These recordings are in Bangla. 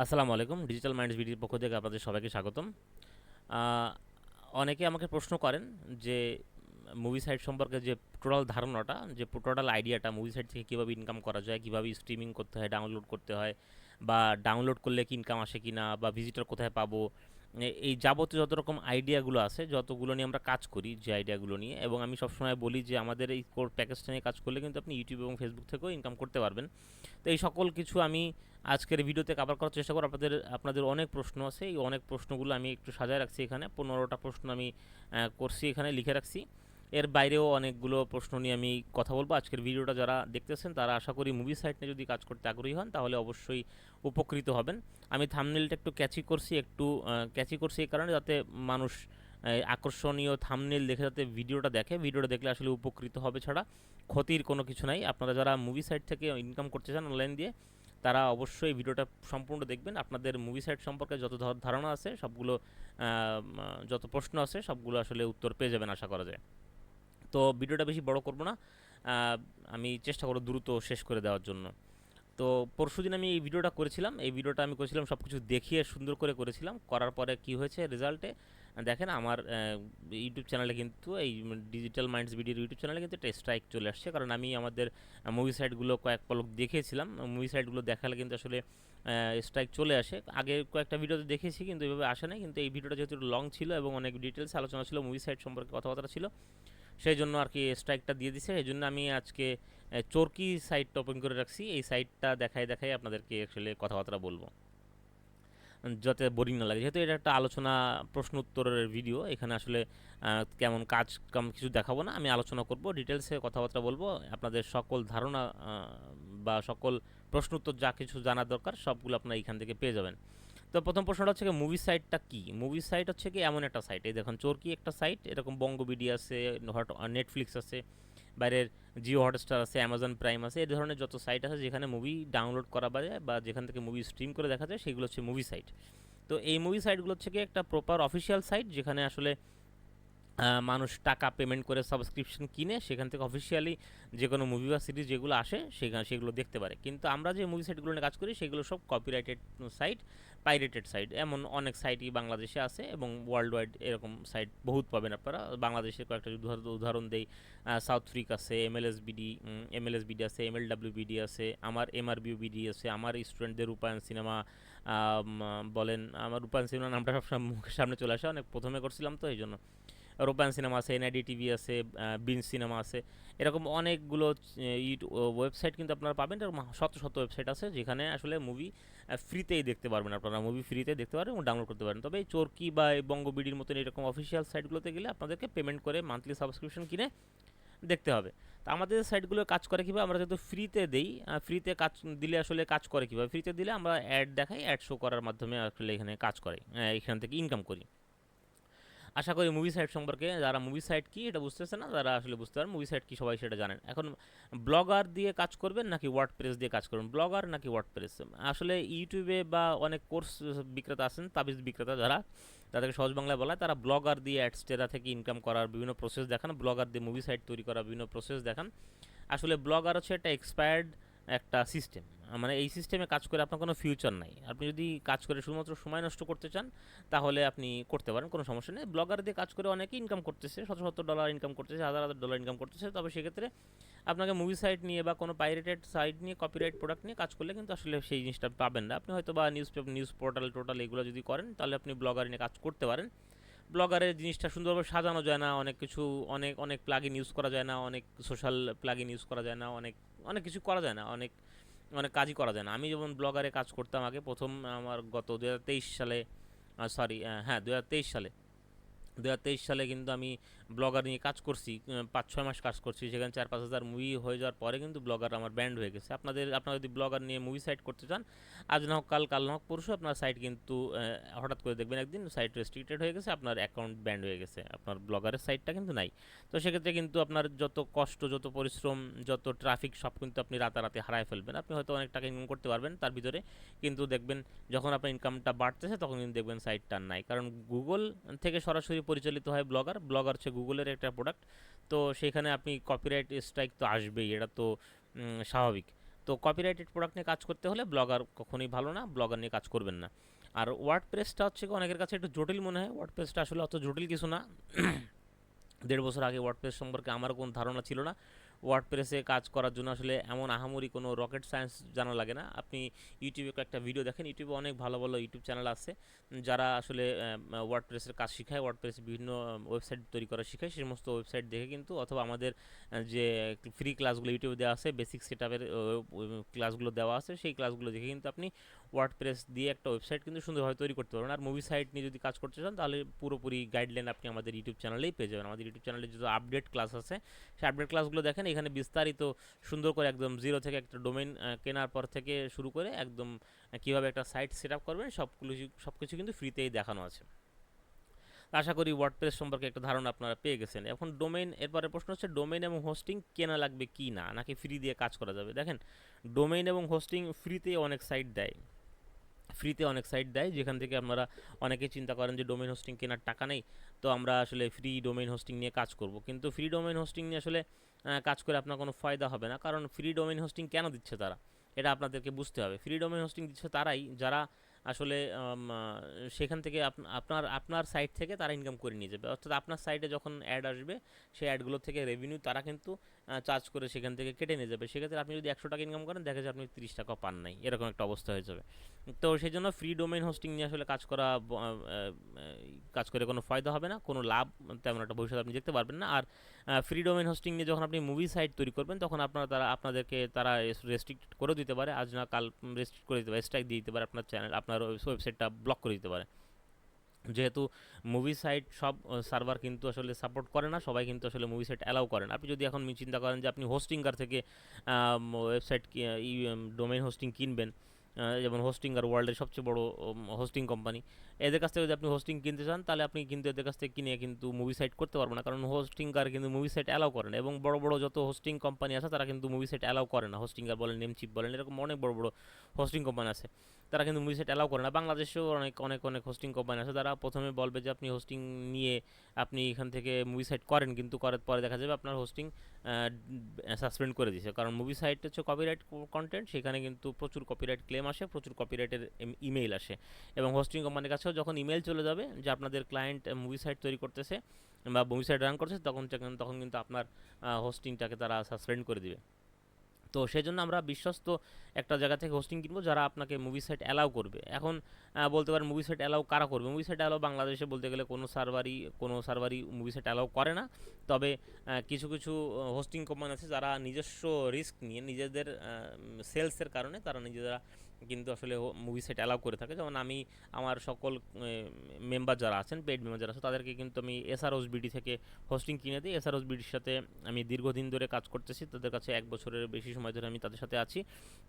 আসসালামু আলাইকুম। ডিজিটাল মাইন্ডস বিডির পক্ষ থেকে আপনাদের সবাইকে স্বাগতম। আ অনেকে আমাকে প্রশ্ন করেন যে মুভি সাইট সম্পর্কে যে টোটাল ধারণাটা, যে টোটাল আইডিয়াটা মুভি সাইট থেকে কীভাবে ইনকাম করা যায়, কীভাবে স্ট্রিমিং করতে হয়, ডাউনলোড করতে হয় বা ডাউনলোড করলে কি ইনকাম আসে কিনা বা ভিজিটর কোথায় পাবো, এই যাবতীয় যত রকম আইডিয়াগুলো আছে, যতগুলো নিয়ে আমরা কাজ করি, যে আইডিয়াগুলো নিয়ে, এবং আমি সবসময় বলি যে আমাদের এই কোর প্যাকেজটা নিয়ে কাজ করলে কিন্তু আপনি ইউটিউব এবং ফেসবুক থেকেও ইনকাম করতে পারবেন। তো এই সকল কিছু আমি আজকের ভিডিওতে কভার করার চেষ্টা করব। আপনাদের অনেক প্রশ্ন আছে, এই অনেক প্রশ্নগুলো আমি একটু সাজায় রাখছি এখানে। 15টা প্রশ্ন আমি করছি, এখানে লিখে রাখছি। এর বাইরেও অনেকগুলো প্রশ্ন নিয়ে আমি কথা বলবো। আজকের ভিডিওটা যারা দেখতেছেন তারা আশা করি মুভি সাইট নিয়ে যদি কাজ করতে আগ্রহী হন তাহলে অবশ্যই উপকৃত হবেন। আমি থাম্বনেলটা একটু ক্যাচি করছি এই কারণে, যাতে মানুষ আকর্ষণীয় থাম্বনেল দেখে যাতে ভিডিওটা দেখে। ভিডিওটা দেখলে আসলে উপকৃত হবে, ছাড়া ক্ষতির কোনো কিছু নাই। আপনারা যারা মুভি সাইট থেকে ইনকাম করতে চান অনলাইন দিয়ে, তারা অবশ্যই ভিডিওটা সম্পূর্ণ দেখবেন। আপনাদের মুভি সাইট সম্পর্কে যত ধারণা আছে সবগুলো, যত প্রশ্ন আছে সবগুলো আসলে উত্তর পেয়ে যাবেন আশা করা যায়। তো ভিডিওটা বেশি বড় করব না, আমি চেষ্টা করব দ্রুত শেষ করে দেওয়ার জন্য। তো পরশুদিন আমি এই ভিডিওটা করেছিলাম, আমি করেছিলাম সব কিছু দেখিয়ে সুন্দর করে করেছিলাম। করার পরে কি হয়েছে রেজাল্টে দেখেন, আমার ইউটিউব চ্যানেলে কিন্তু, এই ডিজিটাল মাইন্ডস ভিডিওর ইউটিউব চ্যানেলে কিন্তু একটা স্ট্রাইক চলে আসছে। কারণ আমি আমাদের মুভি সাইটগুলো কয়েক পলক দেখিয়েছিলাম। মুভি সাইটগুলো দেখালে কিন্তু আসলে স্ট্রাইক চলে আসে। আগে কয়েকটা ভিডিওতে দেখেছি কিন্তু এইভাবে আসে নাই, কিন্তু এই ভিডিওটা যেহেতু লং ছিল এবং অনেক ডিটেলস আলোচনা ছিল, মুভি সাইট সম্পর্কে কথাবার্তা ছিল, সেই জন্য আর কি স্ট্রাইকটা দিয়ে দিছে। এই জন্য আমি আজকে চরকি সাইটটা ওপেন করে রাখছি। এই সাইটটা দেখাই আপনাদেরকে আসলে কথাবার্তা বলবো, যাতে বোরিং না লাগে। যেহেতু এটা একটা আলোচনা প্রশ্ন উত্তরের ভিডিও, এখানে আসলে কেমন কাজ কাম কিছু দেখাবো না, আমি আলোচনা করব, ডিটেলসে কথাবার্তা বলবো। আপনাদের সকল ধারণা বা সকল প্রশ্ন উত্তর যা কিছু জানার দরকার সবগুলো আপনারা এখান থেকে পেয়ে যাবেন। তো প্রথম প্রশ্নটা হচ্ছে কি, মুভি সাইটটা কি? মুভি সাইট হচ্ছে কি এমন একটা সাইট, এই দেখুন চরকি একটা সাইট, এরকম বঙ্গবিডি আছে, নেটফ্লিক্স আছে, বাইরের জিও হটস্টার আছে, অ্যামাজন প্রাইম আছে, এই ধরনের যত সাইট আছে যেখানে মুভি ডাউনলোড করা যায় বা যেখান থেকে মুভি স্ট্রিম করে দেখা যায়, সেগুলো হচ্ছে মুভি সাইট। তো এই মুভি সাইটগুলো হচ্ছে কি একটা প্রপার অফিসিয়াল সাইট, যেখানে আসলে মানুষ টাকা পেমেন্ট করে সাবস্ক্রিপশন কিনে সেখান থেকে অফিসিয়ালি যে কোনো মুভি বা সিরিজ যেগুলো আসে সেগুলো দেখতে পারে। কিন্তু আমরা যে মুভি সাইটগুলো নিয়ে কাজ করি সেগুলো সব কপিরাইটেড সাইট, পাইরেটেড সাইট। এমন অনেক সাইটই বাংলাদেশে আছে এবং ওয়ার্ল্ড ওয়াইড এরকম সাইট বহুত পাবেন আপনারা। বাংলাদেশের কয়েকটা যদি উদাহরণ দেই, সাউথ ফ্রিক আছে, এমএলএসবিডি আছে, এমএলডাব্লিউবিডি আছে, আমার এমআরবিউবিডি আছে, আমার স্টুডেন্টদের রূপায়ণ সিনেমা, বলেন, আমার রূপায়ণ সিনেমা নামটা সবসময় মুখের সামনে চলে আসে, অনেক প্রথমে করছিলাম তো এই জন্য। রূপায়ণ সিনেমা আছে, এনআইডি টিভি আছে, বিন সিনেমা আছে, এরকম অনেকগুলো ইউটিউব ওয়েবসাইট কিন্তু আপনারা পাবেন। এরকম শত শত ওয়েবসাইট আছে যেখানে আসলে মুভি ফ্রিতেই দেখতে পারবেন, আপনারা মুভি ফ্রিতে দেখতে পারবেন এবং ডাউনলোড করতে পারেন। তবে এই চরকি বা এই বঙ্গবিডির মতন এরকম অফিসিয়াল সাইটগুলোতে গেলে আপনাদেরকে পেমেন্ট করে মান্থলি সাবস্ক্রিপশন কিনে দেখতে হবে। তো আমাদের সাইটগুলো কাজ করে কীভাবে, আমরা যেহেতু ফ্রিতে দেই, ফ্রিতে কাজ দিলে আসলে কাজ করে কীভাবে, ফ্রিতে দিলে আমরা অ্যাড দেখাই, অ্যাড শো করার মাধ্যমে আসলে এখানে কাজ করে, এখান থেকে ইনকাম করি। আশা করি মুভি সাইট সম্পর্কে, যারা মুভি সাইট কি এটা বুঝতেছে না, তারা আসলে বুঝতে পারেন মুভি সাইট কি সবাই সেটা জানেন। এখন ব্লগার দিয়ে কাজ করবেন নাকি ওয়ার্ডপ্রেস দিয়ে কাজ করবেন, ব্লগার নাকি ওয়ার্ডপ্রেস? আসলে ইউটিউবে বা অনেক কোর্স বিক্রেতা আছেন, তাবিজ বিক্রেতা যারা, তাদেরকে সহজ বাংলায় বলা হয়, তারা ব্লগার দিয়ে অ্যাডস্টেরা থেকে ইনকাম করার বিভিন্ন প্রসেস দেখান, ব্লগার দিয়ে মুভি সাইট তৈরি করার বিভিন্ন প্রসেস দেখান। আসলে ব্লগার হচ্ছে একটা এক্সপায়ার্ড একটা সিস্টেম, মানে এই সিস্টেমে কাজ করে আপনার কোনো ফিউচার নাই। আপনি যদি কাজ করে শুধুমাত্র সময় নষ্ট করতে চান তাহলে আপনি করতে পারেন, কোনো সমস্যা নেই। ব্লগার দিয়ে কাজ করে অনেকেই ইনকাম করতেছে, শত শত ডলার ইনকাম করতেছে, হাজার হাজার ডলার ইনকাম করতেছে। তবে সেক্ষেত্রে আপনাকে মুভি সাইট নিয়ে বা কোনো পাইরেটেড সাইট নিয়ে, কপিরাইট প্রোডাক্ট নিয়ে কাজ করলে কিন্তু আসলে সেই জিনিসটা পাবেন না। আপনি হয়তো বা নিউজ পোর্টাল টোটাল এগুলো যদি করেন তাহলে আপনি ব্লগার নিয়ে কাজ করতে পারেন। ব্লগারের জিনিসটা সুন্দরভাবে সাজানো যায় না, অনেক কিছু, অনেক অনেক প্লাগইন ইউজ করা যায় না, অনেক সোশ্যাল প্লাগইন ইউজ করা যায় না, অনেক অনেক কিছু করা যায় না, অনেক অনেক কাজই করা যায় না। আমি যেমন ব্লগারে কাজ করতাম আগে, প্রথম আমার গত 2023 সালে, সরি, হ্যাঁ 2023 সালে, 2023 সালে কিন্তু আমি ব্লগার নিয়ে কাজ করছি, 5-6 মাস কাজ করছি। সেখানে 4-5 হাজার মুভি হয়ে যাওয়ার পরে কিন্তু ব্লগার আমার ব্যান্ড হয়ে গেছে। আপনারা যদি ব্লগার নিয়ে মুভি সাইট করতে চান, আজ না হোক কাল, কাল না হোক পরশু, আপনার সাইট কিন্তু হঠাৎ করে দেখবেন একদিন সাইট রেস্ট্রিক্টেড হয়ে গেছে, আপনার অ্যাকাউন্ট ব্যান্ড হয়ে গেছে, আপনার ব্লগারের সাইটটা কিন্তু নাই। তো সেক্ষেত্রে কিন্তু আপনার যত কষ্ট, যত পরিশ্রম, যত ট্রাফিক, সব কিন্তু আপনি রাতারাতি হারায় ফেলবেন। আপনি হয়তো অনেক টাকা ইনকাম করতে পারবেন তার ভিতরে, কিন্তু দেখবেন যখন আপনার ইনকামটা বাড়তেছে তখন কিন্তু দেখবেন সাইটটা নাই। কারণ গুগল থেকে সরাসরি পরিচালিত হয় ব্লগার, ব্লগার হচ্ছে গুগলের একটা প্রোডাক্ট। তো সেখানে আপনি কপিরাইট স্ট্রাইক তো আসবেই, এটা তো স্বাভাবিক। তো কপিরাইটেড প্রোডাক্ট নিয়ে কাজ করতে হলে ব্লগার কখনোই ভালো না, ব্লগার নিয়ে কাজ করবেন না। আর ওয়ার্ডপ্রেসটা হচ্ছে অনেকের কাছে একটু জটিল মনে হয়, ওয়ার্ডপ্রেসটা আসলে অত জটিল কিছু না। 1.5 বছর আগে ওয়ার্ডপ্রেস সম্পর্কে আমার কোনো ধারণা ছিল না। ওয়ার্ডপ্রেসে কাজ করার জন্য আসলে এমন আহামরি কোনো রকেট সায়েন্স জানা লাগে না। আপনি ইউটিউবে কয়েকটা ভিডিও দেখেন, ইউটিউবে অনেক ভালো ভালো ইউটিউব চ্যানেল আছে যারা আসলে ওয়ার্ডপ্রেসের কাজ শেখায়, ওয়ার্ডপ্রেসে বিভিন্ন ওয়েবসাইট তৈরি করা শেখায়। সেই সমস্ত ওয়েবসাইট দেখে কিন্তু, অথবা আমাদের যে ফ্রি ক্লাসগুলো ইউটিউবে দেওয়া আছে, বেসিক সেটআপের ক্লাসগুলো দেওয়া আছে, সেই ক্লাসগুলো দেখে কিন্তু আপনি ওয়ার্ডপ্রেস দিয়ে একটা ওয়েবসাইট কিন্তু সুন্দরভাবে তৈরি করতে পারবেন। আর মুভি সাইট নিয়ে যদি কাজ করতে চান তাহলে পুরোপুরি গাইডলাইন আপনি আমাদের ইউটিউব চ্যানেলেই পেয়ে যাবেন। আমাদের ইউটিউব চ্যানেলে যত আপডেট ক্লাস আছে সেই আপডেট ক্লাসগুলো দেখেন, এখানে বিস্তারিত সুন্দর করে একদম জিরো থেকে একটা ডোমেইন কেনার পর থেকে শুরু করে একদম কীভাবে একটা সাইট সেট আপ করবেন সব কিছু কিন্তু ফ্রিতেই দেখানো আছে। আশা করি ওয়ার্ডপ্রেস সম্পর্কে একটা ধারণা আপনারা পেয়ে গেছেন। এখন ডোমেইন, এরপরে প্রশ্ন হচ্ছে ডোমেইন এবং হোস্টিং কেনা লাগবে কি না, নাকি ফ্রি দিয়ে কাজ করা যাবে। দেখেন, ডোমেইন এবং হোস্টিং ফ্রিতে অনেক সাইট দেয়, যেখান থেকে আপনারা অনেকেই চিন্তা করেন যে ডোমেইন হোস্টিং কেনার টাকা নেই, তো আমরা আসলে ফ্রি ডোমেইন হোস্টিং নিয়ে কাজ করব। কিন্তু ফ্রি ডোমেইন হোস্টিং নিয়ে আসলে কাজ করে আপনার কোনো ফায়দা হবে না। কারণ ফ্রি ডোমেইন হোস্টিং কেন দিচ্ছে তারা, এটা আপনাদেরকে বুঝতে হবে। ফ্রি ডোমেইন হোস্টিং দিচ্ছে তারাই যারা আসলে সেখান থেকে আপনার সাইট থেকে তারা ইনকাম করে নিয়ে যাবে। অর্থাৎ আপনার সাইটে যখন অ্যাড আসবে, সেই অ্যাডগুলো থেকে রেভিনিউ তারা কিন্তু চার্জ করে সেখান থেকে কেটে নিয়ে যাবে। সেক্ষেত্রে আপনি যদি 100 টাকা ইনকাম করেন, দেখা যায় আপনি 30 টাকা পান নাই, এরকম একটা অবস্থা হয়ে যাবে। তো সেই জন্য ফ্রি ডোমেইন হোস্টিং নিয়ে আসলে কাজ করে কোনো ফায়দা হবে না, কোনো লাভ তেমন একটা ভবিষ্যৎ আপনি দেখতে পারবেন না। আর ফ্রি ডোমেইন হোস্টিং নিয়ে যখন আপনি মুভি সাইট তৈরি করবেন, তখন আপনাদেরকে তারা রেস্ট্রিক্ট করে দিতে পারে, আজ না কাল রেস্ট্রিক্ট করে দিতে পারে, স্ট্রাইক দিয়ে দিতে পারে, আপনার চ্যানেল, আপনার ওয়েবসাইটটা ব্লক করে দিতে পারে। যেহেতু মুভি সাইট সব সার্ভার কিন্তু আসলে সাপোর্ট করে না, সবাই কিন্তু আসলে মুভি সাইট অ্যালাউ করেন। আপনি যদি এখন চিন্তা করেন যে আপনি হোস্টিংকার থেকে ওয়েবসাইট ডোমেইন হোস্টিং কিনবেন, যেমন হোস্টিংকার ওয়ার্ল্ডের সবচেয়ে বড় হোস্টিং কোম্পানি, এদের কাছ থেকে যদি আপনি হোস্টিং কিনতে চান, তাহলে আপনি কিন্তু এদের কাছ থেকে কিনে কিন্তু মুভি সাইট করতে পারবেন না, কারণ হোস্টিংকার কিন্তু মুভি সাইট অ্যালাউ করে না। এবং বড় বড় যত হোস্টিং কোম্পানি আছে তারা কিন্তু মুভি সাইট অ্যালাউ করে না। হোস্টিংকার বলেন, নেমচিপ বলেন, এরকম অনেক বড় বড় হোস্টিং কোম্পানি আছে, তারা কিন্তু মুভি সাইট অ্যালাউ করে না। বাংলাদেশেও অনেক অনেক অনেক হোস্টিং কোম্পানি আছে, তারা প্রথমে বলবে যে আপনি হোস্টিং নিয়ে আপনি এখান থেকে মুভি সাইট করেন, কিন্তু করার পরে দেখা যাবে আপনার হোস্টিং সাসপেন্ড করে দিয়েছে। কারণ মুভি সাইট হচ্ছে কপিরাইট কন্টেন্ট, সেখানে কিন্তু প্রচুর কপিরাইট ক্লেম আসে, প্রচুর কপিরাইটের ইমেইল আসে। এবং হোস্টিং কোম্পানির কাছেও যখন ইমেল চলে যাবে যে আপনাদের ক্লায়েন্ট মুভি সাইট তৈরি করতেছে বা মুভি সাইট রান করছে, তখন কিন্তু আপনার হোস্টিংটাকে তারা সাসপেন্ড করে দিবে। তো সেই জন্য আমরা বিশ্বস্ত একটা জায়গা থেকে হোস্টিং কিনবো যারা আপনাকে মুভি সাইট অ্যালাউ করবে। এখন বলতে পারেন মুভি সাইট অ্যালাউ কারা করবে। মুভি সাইট অ্যালাউ বাংলাদেশে বলতে গেলে কোনো সার্ভারই মুভি সাইট অ্যালাউ করে না। তবে কিছু কিছু হোস্টিং কোম্পানি আছে যারা নিজস্ব রিস্ক নিয়ে নিজেদের সেলসের কারণে তারা নিজেরা কিন্তু আসলে মুভি সাইট অ্যালাউ করে থাকে। যেমন আমি আমার সকল মেম্বার যারা আছেন, পেইড মেম্বার যারা আছে, তাদেরকে কিন্তু আমি এসআরওস বিডি থেকে হোস্টিং কিনে দিই। এসআরওস বিডির সাথে আমি দীর্ঘদিন ধরে কাজ করতেছি, তাদের কাছে 1 বছরের বেশি সময় ধরে আমি তাদের সাথে আছি।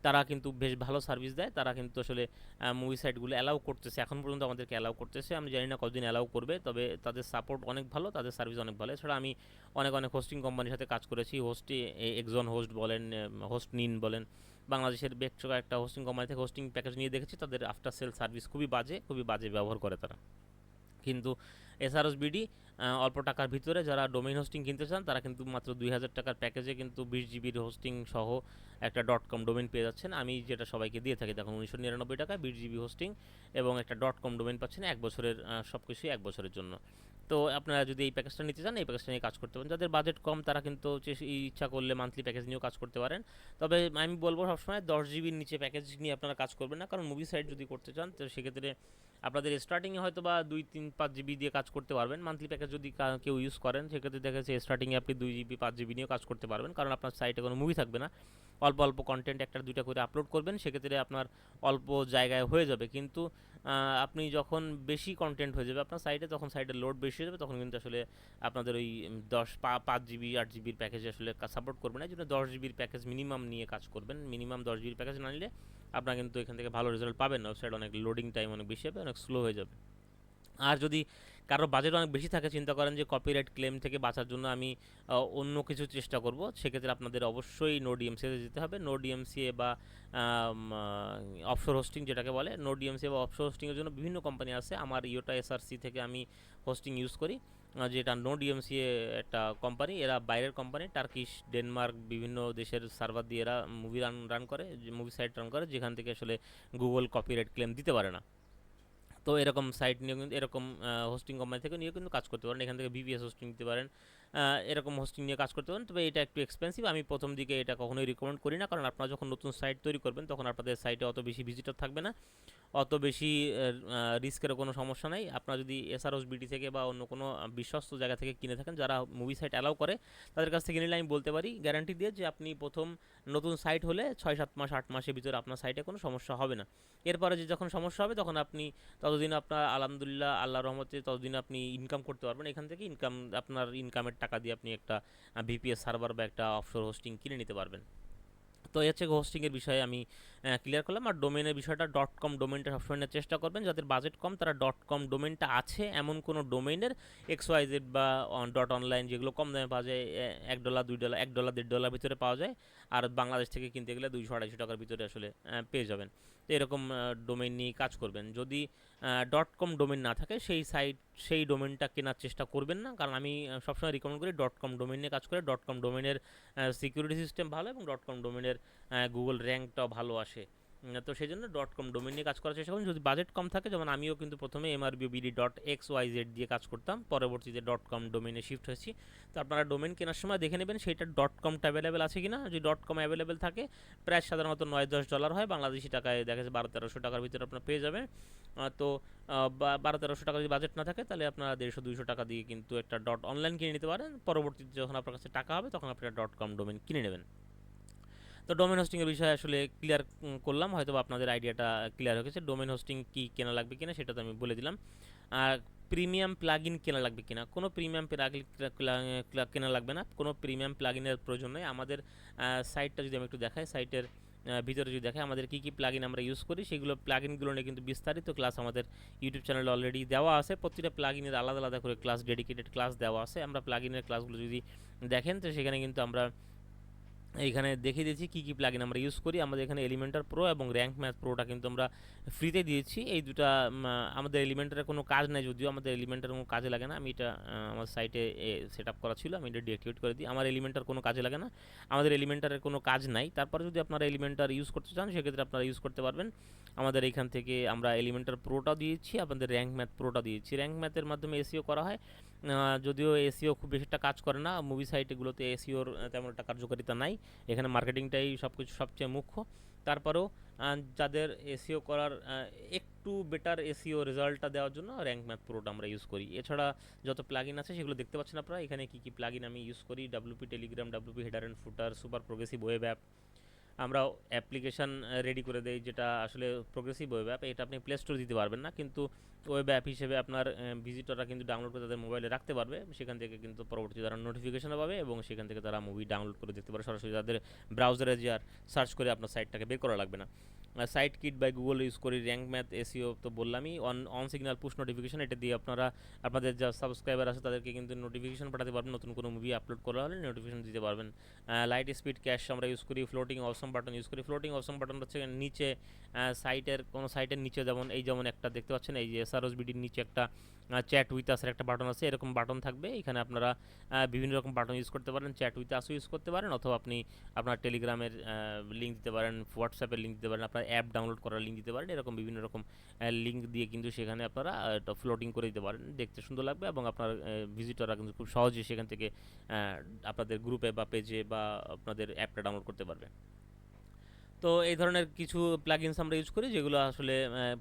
তারা কিন্তু বেশ ভালো সার্ভিস দেয়, তারা কিন্তু আসলে মুভি সাইটগুলো অ্যালাউ করতেছে, এখন পর্যন্ত আমাদেরকে অ্যালাউ করতেছে। আমি জানি না কতদিন অ্যালাউ করবে, তবে তাদের সাপোর্ট অনেক ভালো, তাদের সার্ভিস অনেক ভালো। এছাড়া আমি অনেক অনেক হোস্টিং কোম্পানির সাথে কাজ করেছি, এক্সন হোস্ট বলেন, হোস্ট নিন বলেন, বাংলাদেশের বেশ একটা হোস্টিং কোম্পানি থেকে হোস্টিং প্যাকেজ নিয়ে দেখেছি, তাদের আফটার সেল সার্ভিস খুবই বাজে ব্যবহার করে তারা। কিন্তু এসআরএস বিডি অল্প টাকার ভিতরে যারা ডোমেইন হোস্টিং কিনতে চান, তারা কিন্তু মাত্র 2000 টাকার প্যাকেজে কিন্তু 20 জিবির হোস্টিং সহ একটা .com ডোমেইন পেয়ে যাচ্ছেন। আমি যেটা সবাইকে দিয়ে থাকি, দেখুন 1999 টাকায় 20 জিবি হোস্টিং এবং একটা .com ডোমেইন পাচ্ছেন 1 বছরের, সব কিছুই 1 বছরের জন্য। তো আপনারা যদি এই প্যাকেজটা নিতে চান, এই প্যাকেজটা নিয়ে কাজ করতে পারেন। যাদের বাজেট কম তারা কিন্তু ইচ্ছা করলে মান্থলি প্যাকেজ নিয়েও কাজ করতে পারেন। তবে আমি বলবো সবসময় 10 জিবির নিচে প্যাকেজ নিয়ে আপনারা কাজ করবেন না, কারণ মুভি সাইট যদি করতে চান তো সেক্ষেত্রে আপনাদের স্টার্টিংয়ে হয়তো বা 2, 3, 5 জিবি দিয়ে কাজ করতে পারবেন। মান্থলি প্যাকেজ যদি কেউ ইউজ করেন, সেক্ষেত্রে দেখা যাচ্ছে স্টার্টিংয়ে আপনি 2 জিবি 5 জিবি নিয়েও কাজ করতে পারবেন, কারণ আপনার সাইটে কোনো মুভি থাকবে না, অল্প অল্প কন্টেন্ট একটা দুইটা করে আপলোড করবেন, সেক্ষেত্রে আপনার অল্প জায়গায় হয়ে যাবে। কিন্তু আপনি যখন বেশি কন্টেন্ট হয়ে যাবে আপনার সাইটে, তখন সাইটের লোড বেশি হয়ে যাবে, তখন কিন্তু আসলে আপনাদের ওই 5 জিবি 8 জিবির প্যাকেজ আসলে সাপোর্ট করবে না। এই জন্য 10 জিবির প্যাকেজ মিনিমাম নিয়ে কাজ করবেন। মিনিমাম 10 জিবির প্যাকেজ না নিলে আপনারা কিন্তু এখান থেকে ভালো রেজাল্ট পাবেন না, ওয়েবসাইট অনেক লোডিং টাইম অনেক বেশি হবে, অনেক স্লো হয়ে যাবে। আর যদি কারো বাজেট অনেক বেশি থাকে, চিন্তা করেন যে কপিরাইট ক্লেম থেকে বাঁচার জন্য আমি অন্য কিছু চেষ্টা করব, সেক্ষেত্রে আপনাদের অবশ্যই নোডিএমসিতে যেতে হবে। নোডিএমসিএ বা অফশোর হোস্টিং যেটাকে বলে, নোডিএমসিএ বা অফশোর হোস্টিংয়ের জন্য বিভিন্ন কোম্পানি আছে। আমার ইয়োটা এসআরসি থেকে আমি হোস্টিং ইউজ করি। যেটা নোড ইএমসিএ একটা কোম্পানি, এরা বাইরের কোম্পানি, টার্কিশ, ডেনমার্ক, বিভিন্ন দেশের সার্ভার দিয়ে এরা মুভি রান করে, মুভি সাইট রান করে, যেখান থেকে আসলে গুগল কপিরাইট ক্লেম দিতে পারে না। তো এরকম সাইট নিয়ে কিন্তু, এরকম হোস্টিং কোম্পানি থেকে নিয়ে কিন্তু কাজ করতে পারেন, এখান থেকে ভিপিএস হোস্টিং নিতে পারেন, এরকম হোস্টিং নিয়ে কাজ করতে পারেন। তবে এটা একটু এক্সপেন্সিভ, আমি প্রথম দিকে এটা কখনোই রিকমেন্ড করি না, কারণ আপনারা যখন নতুন সাইট তৈরি করবেন তখন আপনাদের সাইটে অত বেশি ভিজিটর থাকবে না, অত বেশি রিস্কের কোনো সমস্যা নাই। আপনারা যদি এসআরওস বিডি থেকে বা অন্য কোনো বিশ্বস্ত জায়গা থেকে কিনে থাকেন যারা মুভি সাইট অ্যালাউ করে, তাদের কাছ থেকে নিলে আমি বলতে পারি গ্যারান্টি দিয়ে যে আপনি প্রথম নতুন সাইট হলে 6-7 মাস 8 মাসের ভিতরে আপনার সাইটে কোনো সমস্যা হবে না। এরপরে যে যখন সমস্যা হবে তখন আপনি, ততদিন আপনার আলহামদুলিল্লাহ আল্লাহর রহমতে ততদিন আপনি ইনকাম করতে পারবেন, এখান থেকে আপনার ইনকামের টাকা দিয়ে আপনি একটা ভিপিএস সার্ভার বা একটা অফশোর হোস্টিং কিনে নিতে পারবেন। তো এই হচ্ছে হোস্টিংয়ের বিষয়ে আমি ক্লিয়ার করলাম। আর ডোমেনের বিষয়টা, $.com ডোমেনটা সবসময় নেওয়ার চেষ্টা করবেন, যাদের বাজেট কম তারা $.com ডোমেনটা আছে এমন কোনো ডোমেনের XYZ বা .online যেগুলো কম দামে পাওয়া যায়, $1, $2, $1, $1.5 ভিতরে পাওয়া যায়, আর বাংলাদেশ থেকে কিনতে গেলে 200-250 টাকার ভিতরে আসলে পেয়ে যাবেন। তো এরকম ডোমেন নিয়ে কাজ করবেন। যদি .com ডোমেন না থাকে সেই ডোমেনটা কেনার চেষ্টা করবেন না, কারণ আমি সবসময় রিকমেন্ড করি .com ডোমেন নিয়ে কাজ করে। .com ডোমেনের সিকিউরিটি সিস্টেম ভালো এবং .com ডোমেনের গুগল র্যাঙ্কটাও ভালো আসে। তো সেই জন্য .com ডোমেন নিয়ে কাজ করার চেষ্টা করুন। যদি বাজেট কম থাকে, যেমন আমিও কিন্তু প্রথমে MRBBD.xyz দিয়ে কাজ করতাম, পরবর্তীতে .com ডোমেনে শিফট হয়েছি। তো আপনারা ডোমেন কেনার সময় দেখে নেবেন সেইটা .comটা অ্যাভেলেবেল আছে কিনা। যদি .com অ্যাভেলেবেল থাকে, প্রায় সাধারণত $9-10 হয়, বাংলাদেশি টাকায় দেখা যাচ্ছে 1200-1300 টাকার ভিতরে আপনার পেয়ে যাবে। তো 1200-1300 টাকা যদি বাজেট না থাকে, তাহলে আপনারা 150-200 টাকা দিয়ে কিন্তু একটা অনলাইন কিনে নিতে পারেন। পরবর্তীতে যখন আপনার কাছে টাকা হবে তখন আপনারা .com ডোমেন কিনে নেবেন। তো ডোমেন হোস্টিংয়ের বিষয়ে আসলে ক্লিয়ার করলাম, হয়তো আপনাদের আইডিয়াটা ক্লিয়ার হয়ে গেছে। ডোমেন হোস্টিং কি কেনা লাগবে কিনা সেটা তো আমি বলে দিলাম। আর প্রিমিয়াম প্লাগইন কেনা লাগবে কিনা, কোনো প্রিমিয়াম প্লাগইন কেনা লাগবে না, কোনো প্রিমিয়াম প্লাগইনের প্রয়োজন নেই। আমাদের সাইটটা যদি আমি একটু দেখাই, সাইটের ভিতরে যদি দেখে আমাদের কী কী প্লাগইন আমরা ইউজ করি, সেগুলো প্লাগইনগুলো নিয়ে কিন্তু বিস্তারিত ক্লাস আমাদের ইউটিউব চ্যানেলে অলরেডি দেওয়া আছে। প্রতিটা প্লাগইনের আলাদা আলাদা করে ক্লাস, ডেডিকেটেড ক্লাস দেওয়া আছে। আমরা প্লাগইনের ক্লাসগুলো যদি দেখেন, তো সেখানে কিন্তু আমরা এইখানে দেখিয়ে দিয়েছি কী কী প্লাগইন আমরা ইউজ করি। আমাদের এখানে এলিমেন্টার প্রো এবং র্যাঙ্ক ম্যাথ প্রোটা কিন্তু আমরা ফ্রিতে দিয়েছি। এই দুটা আমাদের এলিমেন্টারের কোনো কাজ নেই, যদিও আমাদের এলিমেন্টার কোনো কাজে লাগে না। আমি এটা আমার সাইটে সেট আপ করা ছিল, আমি এটা ডিঅ্যাক্টিভেট করে দিই। আমার এলিমেন্টার কোনো কাজে লাগে না, আমাদের এলিমেন্টারের কোনো কাজ নাই। তারপরে যদি আপনারা এলিমেন্টার ইউজ করতে চান, সেক্ষেত্রে আপনারা ইউজ করতে পারবেন। আমাদের এইখান থেকে আমরা এলিমেন্টার প্রোটা দিয়েছি, আপনাদের র্যাঙ্ক ম্যাথ প্রোটা দিয়েছি। র্যাঙ্ক ম্যাথের মাধ্যমে এসইও করা হয়, যদিও এসইও খুব বেশি একটা কাজ করে না। মুভি সাইটগুলোতে এসইওর তেমন একটা কার্যকারিতা নাই, এখানে মার্কেটিংটাই সবচেয়ে মুখ্য। তারপরেও যাদের এসইও করার একটু বেটার এসইও রেজাল্টটা দেওয়ার জন্য র্যাঙ্ক ম্যাথ প্রোটা আমরা ইউজ করি। এছাড়া যত প্লাগইন আছে সেগুলো দেখতে পাচ্ছেন আপনারা এখানে কী কী প্লাগইন আমি ইউজ করি: WP Telegram, WP header and footer, super progressive web app. আমরা অ্যাপ্লিকেশান রেডি করে দেই, যেটা আসলে প্রোগ্রেসিভ ওয়েব অ্যাপ, এটা আপনি প্লে স্টোরে দিতে পারবেন না, কিন্তু ওয়েব অ্যাপ হিসেবে আপনার ভিজিটররা কিন্তু ডাউনলোড করে তাদের মোবাইলে রাখতে পারবে। সেখান থেকে কিন্তু পরবর্তী তারা নোটিফিকেশনও পাবে এবং সেখান থেকে তারা মুভি ডাউনলোড করে দেখতে পারে সরাসরি, তাদের ব্রাউজারে যে আর সার্চ করে আপনার সাইটটাকে বের করা লাগবে না। Site kit by Google use করি। র্যাঙ্ক ম্যাথ এসইও তো বললামই। অন সিগনাল পুশ নোটিফিকেশন, এটা দিয়ে আপনারা আপনাদের যা সাবস্ক্রাইবার আছে তাদেরকে কিন্তু নোটিফিকেশন পাঠাতে পারবেন, নতুন কোনো মুভি আপলোড করা হলে নোটিফিকেশন দিতে পারবেন। লাইট স্পিড ক্যাশ আমরা ইউজ করি। ফ্লোটিং অসম বাটন ইউজ করি। ফ্লোটিং অসম বাটন হচ্ছে নিচে সাইটের নিচে, যেমন একটা দেখতে পাচ্ছেন, এই যে এসআরওস বিডির নিচে একটা চ্যাট উইথ আসের একটা বাটন আছে, এরকম বাটন থাকবে। এখানে আপনারা বিভিন্ন রকম বাটন ইউজ করতে পারেন, চ্যাট উইথ আসও ইউজ করতে পারেন, অথবা আপনি আপনার টেলিগ্রামের লিঙ্ক দিতে পারেন, হোয়াটসঅ্যাপের লিঙ্ক দিতে পারেন, আপনার অ্যাপ ডাউনলোড করার লিঙ্ক দিতে পারেন। এরকম বিভিন্ন রকম লিঙ্ক দিয়ে কিন্তু সেখানে আপনারা ফ্লোটিং করে দিতে পারেন, দেখতে সুন্দর লাগবে এবং আপনার ভিজিটররা কিন্তু খুব সহজেই সেখান থেকে আপনাদের গ্রুপে বা পেজে বা আপনাদের অ্যাপটা ডাউনলোড করতে পারবে। তো এই ধরনের কিছু প্লাগইনস আমরা ইউজ করি, যেগুলো আসলে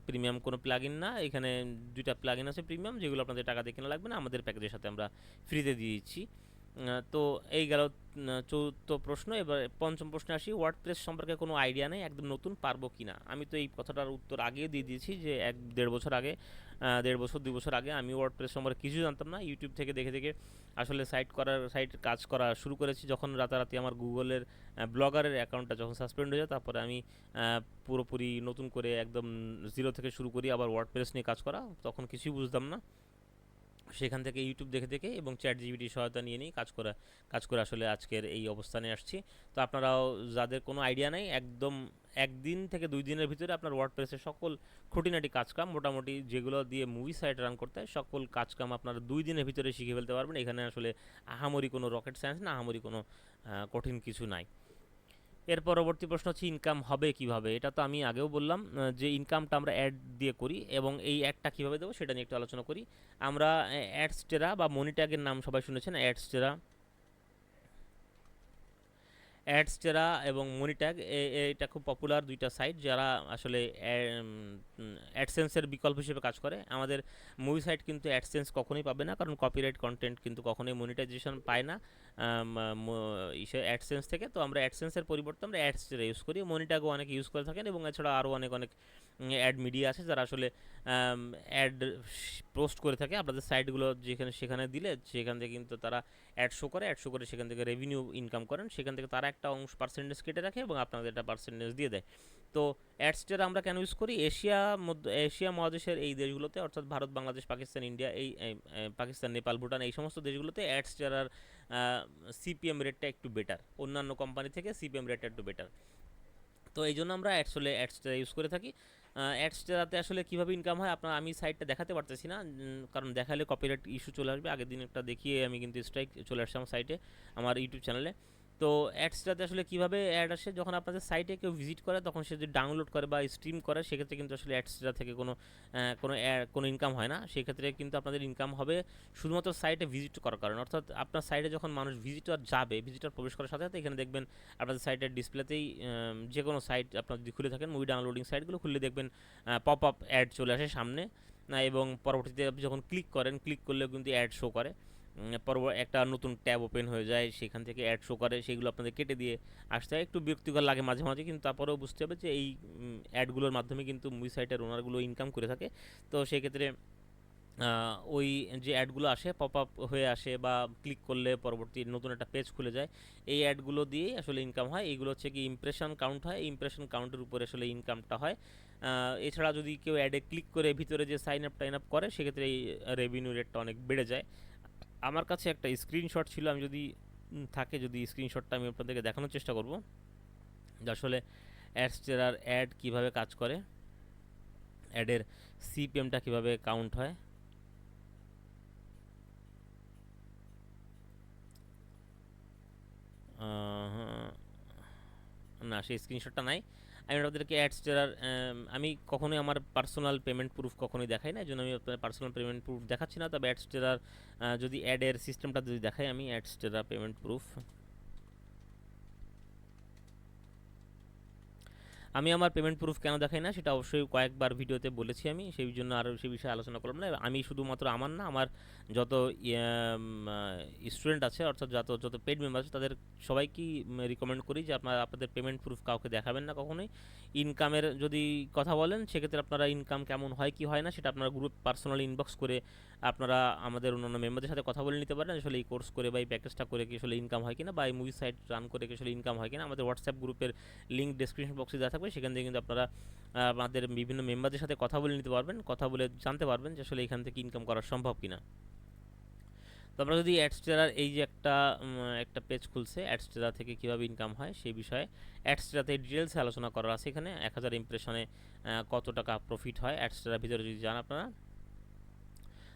প্রিমিয়াম কোনো প্লাগইন না। এখানে দুইটা প্লাগইন আছে প্রিমিয়াম, যেগুলো আপনাদের টাকা দিয়ে কেনা লাগবে না, আমাদের প্যাকেজের সাথে আমরা ফ্রিতে দিয়েছি। তো এই গেল চতুর্থ প্রশ্ন। এবার পঞ্চম প্রশ্নে আসি, ওয়ার্ডপ্রেস সম্পর্কে কোনো আইডিয়া নেই, একদম নতুন, পারবো কি না। আমি তো এই কথাটার উত্তর আগেই দিয়ে দিয়েছি যে 1-1.5 বছর আগে, 1.5 বছর 2 বছর আগে আমি ওয়ার্ডপ্রেস সম্পর্কে কিছু জানতাম না। ইউটিউব থেকে দেখে দেখে আসলে সাইট কাজ করা শুরু করেছি, যখন রাতারাতি আমার গুগলের ব্লগারের অ্যাকাউন্টটা যখন সাসপেন্ড হয়ে যায়, তারপরে আমি পুরোপুরি নতুন করে একদম জিরো থেকে শুরু করি আবার ওয়ার্ডপ্রেস নিয়ে কাজ করা। তখন কিছুই বুঝতাম না, সেখান থেকে ইউটিউব দেখে দেখে এবং চ্যাট জিপিটির সহায়তা নিয়ে নিয়ে কাজ করে আসলে আজকের এই অবস্থানে আসছি। তো আপনারাও যাদের কোনো আইডিয়া নেই, একদিন থেকে 2 দিনের ভিতরে আপনার ওয়ার্ডপ্রেসের সকল খুঁটিনাটি কাজকাম মোটামুটি যেগুলো দিয়ে মুভি সাইট রান করতে হয় সকল কাজকাম আপনারা 2 দিনের ভিতরে শিখে ফেলতে পারবেন। এখানে আসলে আহামরি কোনো রকেট সায়েন্স না, আহামরি কোনো কঠিন কিছু নাই। এর পরবর্তী প্রশ্ন হচ্ছে ইনকাম হবে কিভাবে। এটা তো আমি আগেও বললাম যে ইনকামটা আমরা অ্যাড দিয়ে করি, এবং এই অ্যাডটা কীভাবে দেবো সেটা নিয়ে একটু আলোচনা করি। আমরা অ্যাডস্টেরা বা মনিট্যাগের নাম সবাই শুনেছেন, অ্যাডস্টেরা, অ্যাডস্টেরা এবং মনিট্যাগ, এটা খুব পপুলার দুইটা সাইট যারা আসলে অ্যাডসেন্সের বিকল্প হিসেবে কাজ করে। আমাদের মুভি সাইট কিন্তু অ্যাডসেন্স কখনোই পাবে না, কারণ কপিরাইট কন্টেন্ট কিন্তু কখনোই মনিটাইজেশন পায় না অ্যাডসেন্স থেকে। তো আমরা অ্যাডসেন্সের পরিবর্তে আমরা অ্যাডস্টেরা ইউজ করি, মনিট্যাগও অনেকে ইউজ করে থাকেন, এবং এছাড়া আরও অনেক অনেক অ্যাড মিডিয়া আছে যারা আসলে অ্যাড পোস্ট করে থাকে আপনাদের সাইটগুলো, যেখানে সেখানে দিলে সেখান থেকে কিন্তু তারা অ্যাড শো করে, অ্যাড শো করে সেখান থেকে রেভিনিউ ইনকাম করেন, সেখান থেকে তারা একটা অংশ পার্সেন্টেজ কেটে রাখে এবং আপনাদের একটা পার্সেন্টেজ দিয়ে দেয়। তো অ্যাডস্টের আমরা কেন ইউজ করি, এশিয়া মহাদেশের এই দেশগুলোতে, অর্থাৎ ভারত, বাংলাদেশ, পাকিস্তান, ইন্ডিয়া, পাকিস্তান, নেপাল, ভুটান, এই সমস্ত দেশগুলোতে অ্যাডস্টের সিপিএম রেটটা একটু বেটার, অন্যান্য কোম্পানি থেকে সিপিএম রেটটা একটু বেটার। তো এই জন্য আমরা আসলে অ্যাডস্টেরা ইউজ করে থাকি। অ্যাডস্টেরাতে আসলে কীভাবে ইনকাম হয় আমি সাইটটা দেখাতে পারতেছি না, কারণ দেখালে কপিরাইট ইস্যু চলে আসবে। আগের দিন একটা দেখিয়ে আমি কিন্তু স্ট্রাইক চলে আসছে আমার সাইটে, আমার ইউটিউব চ্যানেলে। তো অ্যাডসটাতে আসলে কীভাবে অ্যাড আসে, যখন আপনাদের সাইটে কেউ ভিজিট করে তখন সে যদি ডাউনলোড করে বা স্ট্রিম করে, সেক্ষেত্রে কিন্তু আসলে অ্যাডসটা থেকে কোনো ইনকাম হয় না। সেক্ষেত্রে কিন্তু আপনাদের ইনকাম হবে শুধুমাত্র সাইটে ভিজিট করার কারণে। অর্থাৎ আপনার সাইটে যখন মানুষ ভিজিটর প্রবেশ করার সাথে সাথে এখানে দেখবেন আপনাদের সাইটের ডিসপ্লেতেই যে কোনো সাইট আপনার যদি খুলে থাকেন, মুভি ডাউনলোডিং সাইটগুলো খুললে দেখবেন পপ আপ অ্যাড চলে আসে সামনে, এবং পরবর্তীতে আপনি যখন ক্লিক করলেও কিন্তু অ্যাড শো করে। একটা নতুন ট্যাব ওপেন হয়ে যায়, সেখান থেকে অ্যাড শো করে, সেগুলো আপনাদের কেটে দিয়ে আসতে হয়। একটু বিরক্তিকর লাগে মাঝে মাঝে, কিন্তু তারপরেও বুঝতে হবে যে এই অ্যাডগুলোর মাধ্যমে কিন্তু মুভি সাইটের ওনারগুলো ইনকাম করে থাকে। তো সেই ক্ষেত্রে ওই যে অ্যাডগুলো আসে, পপ আপ হয়ে আসে বা ক্লিক করলে পরবর্তী নতুন একটা পেজ খুলে যায়, এই অ্যাডগুলো দিয়েই আসলে ইনকাম হয়। এইগুলো হচ্ছে কি ইমপ্রেশন কাউন্ট হয়, এই ইমপ্রেশন কাউন্টের উপরে আসলে ইনকামটা হয়। এছাড়া যদি কেউ অ্যাডে ক্লিক করে ভিতরে যে সাইন আপ করে, সেক্ষেত্রে এই রেভিনিউ রেটটা অনেক বেড়ে যায়। আমার কাছে একটা স্ক্রিনশট ছিল, আমি যদি স্ক্রিনশটটা আমি আপনাদেরকে দেখানোর চেষ্টা করব যে আসলে অ্যাডস্টেরার অ্যাড কীভাবে কাজ করে, অ্যাডের সিপিএমটা কীভাবে কাউন্ট হয়। না, সেই স্ক্রিনশটটা নাই। আমি আপনাদেরকে অ্যাডস্টেরার আমি কখনোই আমার পার্সোনাল পেমেন্ট প্রুফ কখনোই দেখাই না, এই জন্য আমি আপনাদের পার্সোনাল পেমেন্ট প্রুফ দেখাচ্ছি না। তবে অ্যাডস্টেরার যদি অ্যাডের সিস্টেমটা যদি দেখাই, আমি অ্যাডস্টেরার পেমেন্ট প্রুফ, আমি আমার পেমেন্ট প্রুফ কেন দেখাই না সেটা অবশ্যই কয়েকবার ভিডিওতে বলেছি, আমি সেই জন্য আরও সেই বিষয়ে আলোচনা করলাম না। আমি শুধুমাত্র আমার না, আমার যত স্টুডেন্ট আছে, অর্থাৎ যত পেড মেম্বার আছে, তাদের সবাইকেই রিকমেন্ড করি যে আপনাদের পেমেন্ট প্রুফ কাউকে দেখাবেন না কখনোই। ইনকামের যদি কথা বলেন, সেক্ষেত্রে আপনারা ইনকাম কেমন হয় কি হয় না সেটা আপনারা গ্রুপ পার্সোনালি ইনবক্স করে আপনারা আমাদের অন্যান্য মেম্বারদের সাথে কথা বলে নিতে পারেন, আসলে এই কোর্স করে বা এই প্যাকেজটা করে কি আসলে ইনকাম হয় কিনা, বা এই মুভি সাইট রান করে কি আসলে ইনকাম হয় কিনা। আমাদের হোয়াটসঅ্যাপ গ্রুপের লিঙ্ক ডেসক্রিপশন বক্সে দেওয়া থাকবে, সেখান থেকে কিন্তু আপনারা আমাদের বিভিন্ন মেম্বারদের সাথে কথা বলে নিতে পারবেন, কথা বলে জানতে পারবেন যে আসলে এখান থেকে ইনকাম করা সম্ভব কিনা। তো আমরা যদি অ্যাডস্টেরার এই যে একটা পেজ খুলছে, অ্যাডস্টেরা থেকে কীভাবে ইনকাম হয় সেই বিষয়ে অ্যাডস্টেরাতে ডিটেলসে আলোচনা করা আছে। এখানে 1000 ইমপ্রেশনে কত টাকা প্রফিট হয় অ্যাডস্টেরার ভিতরে যদি জান আপনারা।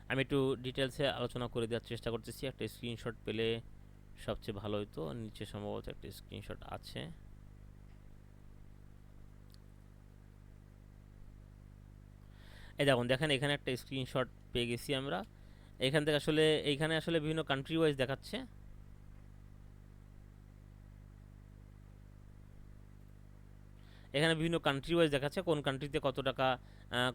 আমি একটু ডিটেলসে আলোচনা করে দেওয়ার চেষ্টা করতেছি, একটা স্ক্রিনশট পেলে সবচেয়ে ভালো হতো। নিচে সম্ভবত একটা স্ক্রিনশট আছে, এই দেখেন এখানে একটা স্ক্রিনশট পেয়ে গেছি আমরা। এখান থেকে এইখানে আসলে বিভিন্ন কান্ট্রি ওয়াইজ দেখাচ্ছে, এখানে বিভিন্ন কান্ট্রি ওয়াইজ দেখাচ্ছে কোন কান্ট্রিতে কত টাকা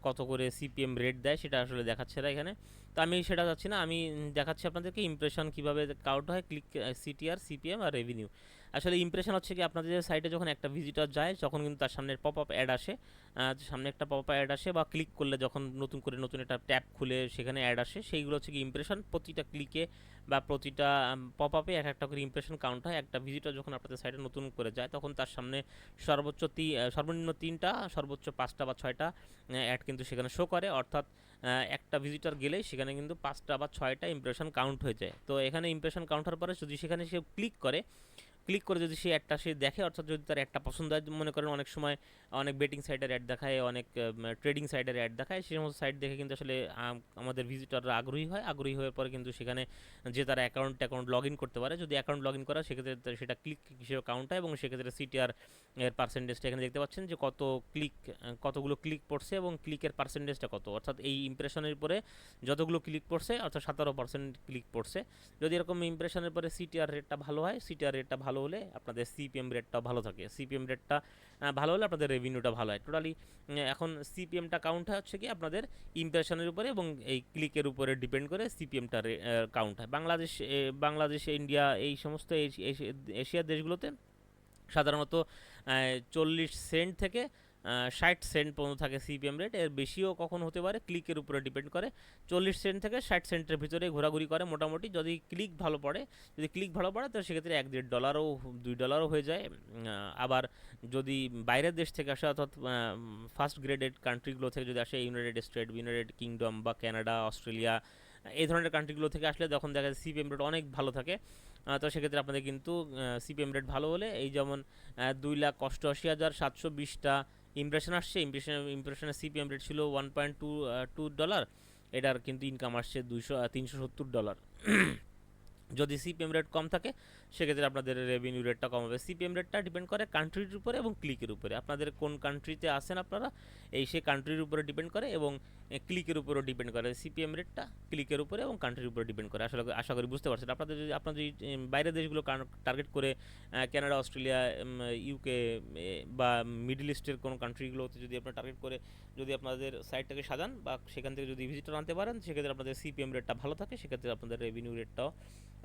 কত করে সিপিএম রেট দেয় সেটা আসলে দেখাচ্ছে না এখানে। তো আমি সেটা যাচ্ছি না, আমি দেখাচ্ছি আপনাদেরকে ইমপ্রেশন কীভাবে কাউন্ট হয়, ক্লিক সিটিআর, সিপিএম আর রেভিনিউ। আসলে ইমপ্রেশন হচ্ছে কি আপনাদের সাইটে যখন একটা ভিজিটর যায়, তখন কিন্তু তার সামনে পপ আপ অ্যাড আসে, সামনে একটা পপ আপ অ্যাড আসে, বা ক্লিক করলে যখন নতুন একটা ট্যাব খুলে সেখানে অ্যাড আসে, সেইগুলো হচ্ছে কি ইমপ্রেশন। প্রতিটা ক্লিকে বা প্রতিটা পপ আপে একটা করে ইমপ্রেশন কাউন্ট হয়। একটা ভিজিটর যখন আপনাদের সাইটে নতুন করে যায়, তখন তার সামনে সর্বনিম্ন 3টা, সর্বোচ্চ 5টা বা 6টা অ্যাড কিন্তু সেখানে শো করে। অর্থাৎ একটা ভিজিটর গেলেই সেখানে কিন্তু 5টা বা 6টা ইমপ্রেশন কাউন্ট হয়ে যায়। তো এখানে ইমপ্রেশন কাউন্ট হওয়ার পরে যদি সেখানে সে ক্লিক করে, ক্লিক করে যদি সেই অ্যাডটা সে দেখে, অর্থাৎ যদি তার অ্যাডটা পছন্দ হয়, মনে করেন অনেক সময় অনেক বেটিং সাইটের অ্যাড দেখায়, অনেক ট্রেডিং সাইটের অ্যাড দেখায়, সেই সমস্ত সাইট দেখে কিন্তু আসলে আমাদের ভিজিটররা আগ্রহী হওয়ার পরে কিন্তু সেখানে যে তারা অ্যাকাউন্ট লগ ইন করতে পারে। যদি অ্যাকাউন্ট লগ ইন করা, সেক্ষেত্রে সেটা ক্লিক হিসেবে কাউন্ট হয় এবং সেক্ষেত্রে সিটিআর এর পার্সেন্টেজটা এখানে দেখতে পাচ্ছেন যে কতগুলো ক্লিক পড়ছে এবং ক্লিকের পার্সেন্টেজটা কত, অর্থাৎ এই ইমপ্রেশনের উপরে যতগুলো ক্লিক পড়ছে অর্থাৎ 17% ক্লিক পড়ছে। যদি এরকম ইমপ্রেশনের পরে সিটিআর রেটটা ভালো হয়, সিটিআর রেটটা ভালো হলে আপনাদের সিপিএম রেটটাও ভালো থাকে, সিপিএম রেটটা ভালো হলে আপনাদের রেভিনিউটা ভালো হয়। টোটালি এখন সিপিএমটা কাউন্ট হয় হচ্ছে কি আপনাদের ইমপ্রেশনের উপরে এবং এই ক্লিকের উপরে ডিপেন্ড করে সিপিএমটা কাউন্ট হয়। বাংলাদেশ, ইন্ডিয়া, এই সমস্ত এশিয়ার দেশগুলোতে সাধারণত 40 সেন্ট থেকে 60 সেন্ট পর্যন্ত থাকে সিপিএম রেট, এর বেশিও কখন হতে পারে, ক্লিকের উপরে ডিপেন্ড করে। 40 সেন্ট থেকে 60 সেন্টের ভিতরে ঘোরাঘুরি করে মোটামুটি। যদি ক্লিক ভালো পড়ে তো সেক্ষেত্রে $1-1.5 $2 হয়ে যায়। আবার যদি বাইরের দেশ থেকে আসে, অর্থাৎ ফার্স্ট গ্রেডেড কান্ট্রিগুলো থেকে যদি আসে, ইউনাইটেড স্টেট, ইউনাইটেড কিংডম বা কানাডা, অস্ট্রেলিয়া, এই ধরনের কান্ট্রিগুলো থেকে আসলে তখন দেখা যায় সিপিএম রেট অনেক ভালো থাকে। তো সেক্ষেত্রে আপনাদের কিন্তু সিপিএম রেট ভালো হলে, এই যেমন 2,88,720টা ইমপ্রেশন আসছে, ইমপ্রেশনের সিপিএম রেট ছিল $1.22, এটার কিন্তু ইনকাম আসছে $370। যদি সিপিএম রেট কম থাকে সেক্ষেত্রে আপনাদের রেভিনিউ রেটটা কম হবে। সিপিএম রেটটা ডিপেন্ড করে কান্ট্রির উপরে এবং ক্লিকের উপরে, আপনাদের কোন কান্ট্রিতে আসেন আপনারা, সেই কান্ট্রির উপরে ডিপেন্ড করে এবং ক্লিকের উপরেও ডিপেন্ড করে। সিপিএম রেটটা ক্লিকের উপরে এবং কান্ট্রির উপরে ডিপেন্ড করে। আশা করি বুঝতে পারছেন। আপনারা যদি বাইরের দেশগুলো টার্গেট করে কানাডা, অস্ট্রেলিয়া, ইউকে বা মিডল ইস্টের কোনো কান্ট্রিগুলোতে যদি আপনারা টার্গেট করে যদি আপনাদের সাইটটাকে সাজান বা সেখান থেকে যদি ভিজিটর আনতে পারেন, সেক্ষেত্রে আপনাদের সিপিএম রেটটা ভালো থাকে, সেক্ষেত্রে আপনাদের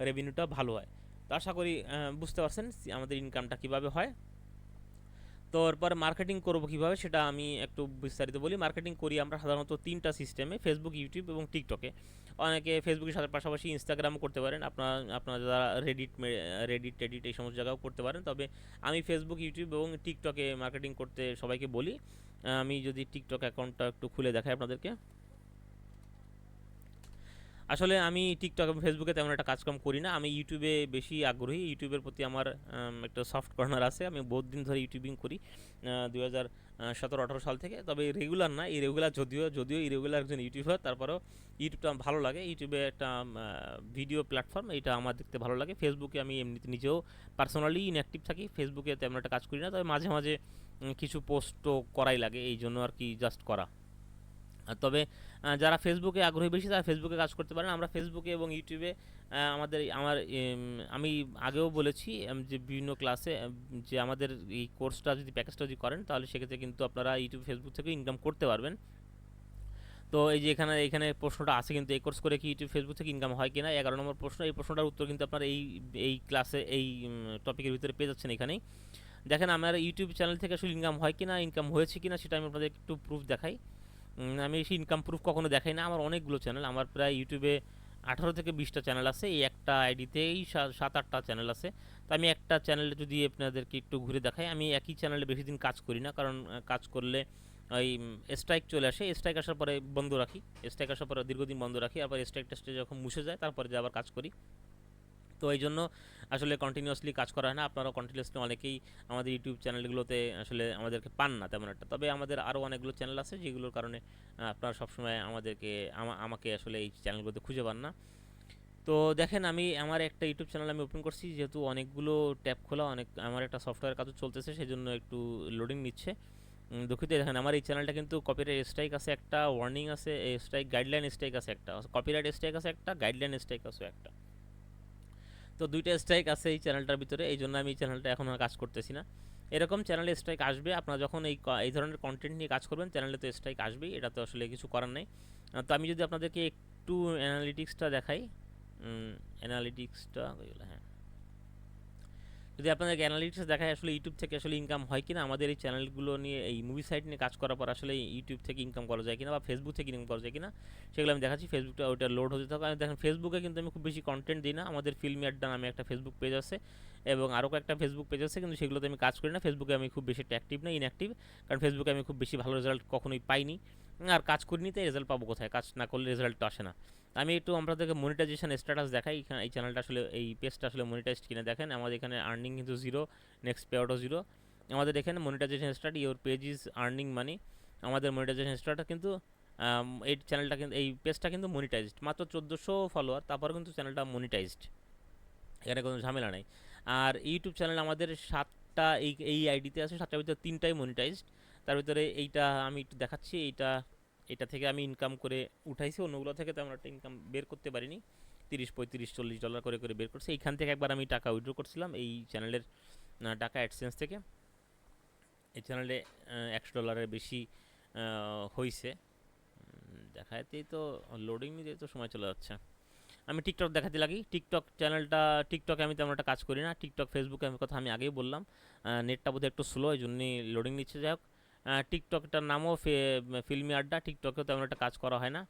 রেভিনিউটা ভালো হয়। তো আশা করি বুঝতে পারছেন আমাদের ইনকামটা কিভাবে হয়। তো এরপরে মার্কেটিং করবো কীভাবে সেটা আমি একটু বিস্তারিত বলি। মার্কেটিং করি আমরা সাধারণত 3টা সিস্টেমে: ফেসবুক, ইউটিউব এবং টিকটকে। অনেকে ফেসবুকের সাথে পাশাপাশি ইনস্টাগ্রামও করতে পারেন, আপনারা যারা রেডিট এই সমস্ত জায়গাও করতে পারেন। তবে আমি ফেসবুক, ইউটিউব এবং টিকটকে মার্কেটিং করতে সবাইকে বলি। আমি যদি টিকটক অ্যাকাউন্টটা একটু খুলে দেখাই আপনাদেরকে। আসলে আমি টিকটক এবং ফেসবুকে তেমন একটা কাজকাম করি না, আমি ইউটিউবে বেশি আগ্রহী। ইউটিউবের প্রতি আমার একটা সফট কর্নার আছে, আমি বহুত দিন ধরে ইউটিউবিং করি 2017-18 সাল থেকে। তবে রেগুলার না, যদিও ইরেগুলার একজন ইউটিউবার, তারপরেও ইউটিউবটা ভালো লাগে। ইউটিউবে একটা ভিডিও প্ল্যাটফর্ম, এটা আমার দেখতে ভালো লাগে। ফেসবুকে আমি এমনিতে নিজেও পার্সোনালি ইনঅ্যাক্টিভ থাকি, ফেসবুকে তেমন একটা কাজ করি না, তবে মাঝে মাঝে কিছু পোস্টও করাই লাগে, এই জন্য আর কি জাস্ট করা। তবে যারা ফেসবুকে আগ্রহী বেশি তারা ফেসবুকে কাজ করতে পারেন। আমরা ফেসবুকে এবং ইউটিউবে আমি আগেও বলেছি যে বিভিন্ন ক্লাসে যে আমাদের এই কোর্সটা যদি প্যাকেজটা যদি করেন, তাহলে সেক্ষেত্রে কিন্তু আপনারা ইউটিউব, ফেসবুক থেকে ইনকাম করতে পারবেন। তো এই যে এখানে প্রশ্নটা আছে কিন্তু, এই কোর্স করে কি ইউটিউব, ফেসবুক থেকে ইনকাম হয় কিনা, 11 নম্বর প্রশ্ন। এই প্রশ্নটার উত্তর কিন্তু আপনারা এই ক্লাসে এই টপিকের ভিতরে পেয়ে যাচ্ছেন এখানেই। দেখেন আমার ইউটিউব চ্যানেল থেকে আসলে ইনকাম হয় কিনা, ইনকাম হয়েছে কিনা সেটা আমি আপনাদের একটু প্রুফ দেখাই। আমি সেই ইনকাম প্রুফ কখনো দেখাই না। আমার অনেকগুলো চ্যানেল, আমার প্রায় ইউটিউবে 18 থেকে 20টা চ্যানেল আছে, এই একটা আইডিতেই 7-8টা চ্যানেল আছে। তো আমি একটা চ্যানেলে যদি আপনাদেরকে একটু ঘুরে দেখাই, আমি একই চ্যানেলে বেশি দিন কাজ করি না, কারণ কাজ করলে ওই স্ট্রাইক চলে আসে, স্ট্রাইক আসার পরে বন্ধ রাখি, স্ট্রাইক আসার পরে দীর্ঘদিন বন্ধ রাখি, আবার স্ট্রাইক টেস্টে যখন মুছে যায় তারপরে যে আবার কাজ করি। তো এই জন্য আসলে কন্টিনিউয়াসলি কাজ করা হয় না। আপনারা কন্টিনিউয়াসলি অনেকেই আমাদের ইউটিউব চ্যানেলগুলোতে আসলে আমাদেরকে পান না তেমন একটা। তবে আমাদের আরও অনেকগুলো চ্যানেল আছে যেগুলোর কারণে আপনারা সবসময় আমাকে আসলে এই চ্যানেলগুলোতে খুঁজে পান না। তো দেখেন আমার একটা ইউটিউব চ্যানেল আমি ওপেন করছি, যেহেতু অনেকগুলো ট্যাব খোলা, আমার একটা সফটওয়্যার কাজও চলতেছে, সেই জন্য একটু লোডিং নিচ্ছে, দুঃখিত। দেখেন আমার এই চ্যানেলটা কিন্তু কপিরাইট স্ট্রাইক আছে একটা, ওয়ার্নিং আছে, গাইডলাইন স্ট্রাইক আছে একটা, কপিরাইট স্ট্রাইক আছে একটা, গাইডলাইন স্ট্রাইক আছে একটা। তো 2টা স্ট্রাইক আছে এই চ্যানেলটার ভিতরে, এই জন্য আমি এই চ্যানেলটা এখন আর কাজ করতেছি না। এরকম চ্যানেলে স্ট্রাইক আসবে, আপনারা যখন এই ধরনের কন্টেন্ট নিয়ে কাজ করবেন চ্যানেলে তো স্ট্রাইক আসবেই, এটা তো আসলে কিছু করার নেই। তো আমি যদি আপনাদেরকে একটু অ্যানালিটিক্সটা দেখাই, হ্যাঁ, যদি আপনাদেরকে অ্যানালিটিক্স দেখায় আসলে ইউটিউব থেকে আসলে ইনকাম হয় কিনা, আমাদের এই চ্যানেলগুলো নিয়ে, এই মুভি সাইট নিয়ে কাজ করার পর আসলে ইউটিউব থেকে ইনকাম করা যায় কিনা বা ফেসবুক থেকে ইনকাম করা যায় কিনা, সেগুলো আমি দেখাচ্ছি। ফেসবুকটা ওইটা লোড হতে থাকে। আমি দেখেন ফেসবুকে কিন্তু আমি খুব বেশি কন্টেন্ট দিই না, আমাদের ফিল্মি আড্ডা নামে একটা ফেসবুক পেজ আছে এবং আরও কয়েকটা ফেসবুক পেজ আছে, কিন্তু সেগুলোতে আমি কাজ করি না। ফেসবুকে আমি খুব বেশি একটা অ্যাক্টিভ না, ইনঅ্যাক্টিভ, কারণ ফেসবুকে আমি খুব বেশি ভালো রেজাল্ট কখনোই পাইনি, আর কাজ করিনি, তাই রেজাল্ট পাবো কোথায়, কাজ না করলে রেজাল্ট আসে না। আমি একটু আপনাদেরকে মনিটাইজেশন স্ট্যাটাস দেখাই। এখানে এই চ্যানেলটা আসলে, এই পেজটা আসলে মনিটাইজড কিনা দেখেন। আমাদের এখানে আর্নিং কিন্তু জিরো, নেক্সট পে আউটও জিরো। আমাদের এখানে monetization start, your page is earning money. আমাদের মনিটাইজেশন স্টার্টটা কিন্তু এই চ্যানেলটা কিন্তু, এই পেজটা কিন্তু মনিটাইজড, মাত্র 1400 ফলোয়ার, তারপরে কিন্তু চ্যানেলটা মনিটাইজড, এখানে কোনো ঝামেলা নেই। আর ইউটিউব চ্যানেল আমাদের 7টা, এই আইডিতে আছে, 7টার ভিতরে 3টাই মনিটাইজড। তার ভিতরে এইটা আমি একটু দেখাচ্ছি, এটা থেকে আমি ইনকাম করে উঠাইছি, অন্যগুলো থেকে তেমন একটা ইনকাম বের করতে পারিনি। 30, 35, 40 ডলার করে করে বের করছে। এইখান থেকে একবার আমি টাকা উইথড্র করছিলাম এই চ্যানেলের টাকা অ্যাডসেন্স থেকে। এই চ্যানেলে $100 বেশি হয়েছে। দেখাতেই তো লোডিং নিতে তো সময় চলে যাচ্ছে। আমি টিকটক দেখাতে লাগি। টিকটক চ্যানেলটা, টিকটকে আমি তেমন একটা কাজ করি না। টিকটক, ফেসবুকে আমি কথা আমি আগেই বললাম, নেটটা বোধহয় একটু স্লো, এই জন্যই লোডিং নিচ্ছে। যাই হোক, টিকটকটার নামও ফিল্মি আড্ডা। টিকটকেও তেমন একটা কাজ করা হয় না।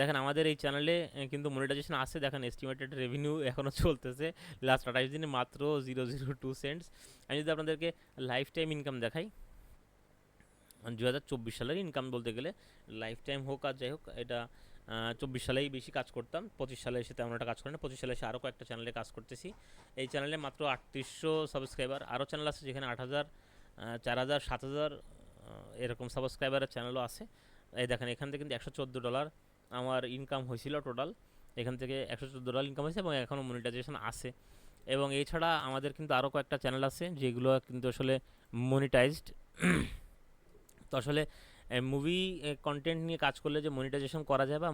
দেখেন আমাদের এই চ্যানেলে কিন্তু মনিটাইজেশন আছে, দেখেন এস্টিমেটেড রেভিনিউ এখনও চলতেছে, লাস্ট 28 দিনে মাত্র 002 সেন্টস। আমি যদি আপনাদেরকে লাইফ টাইম ইনকাম দেখাই, 2024 সালের ইনকাম বলতে গেলে, লাইফ টাইম হোক আর যাই হোক, এটা 24 সালেই বেশি কাজ করতাম, 25 সালে এসে তেমন একটা কাজ করি না। 25 সালে এসে আরও কয়েকটা চ্যানেলে কাজ করতেছি। এই চ্যানেলে মাত্র 3800 সাবস্ক্রাইবার, আরও চ্যানেল আছে যেখানে 8000, 4000, 7000 এরকম সাবস্ক্রাইবারের চ্যানেলও আছে। এই দেখেন এখান থেকে কিন্তু $114 আমার ইনকাম হয়েছিল টোটাল। এখান থেকে $114 ইনকাম হয়েছে এবং এখনও মনিটাইজেশন আছে। এবং এছাড়া আমাদের কিন্তু আরও কয়েকটা চ্যানেল আছে যেগুলো কিন্তু আসলে মনিটাইজড। তো আসলে মুভি কন্টেন্ট নিয়ে কাজ করলে যে মনিটাইজেশন করা যায়, বা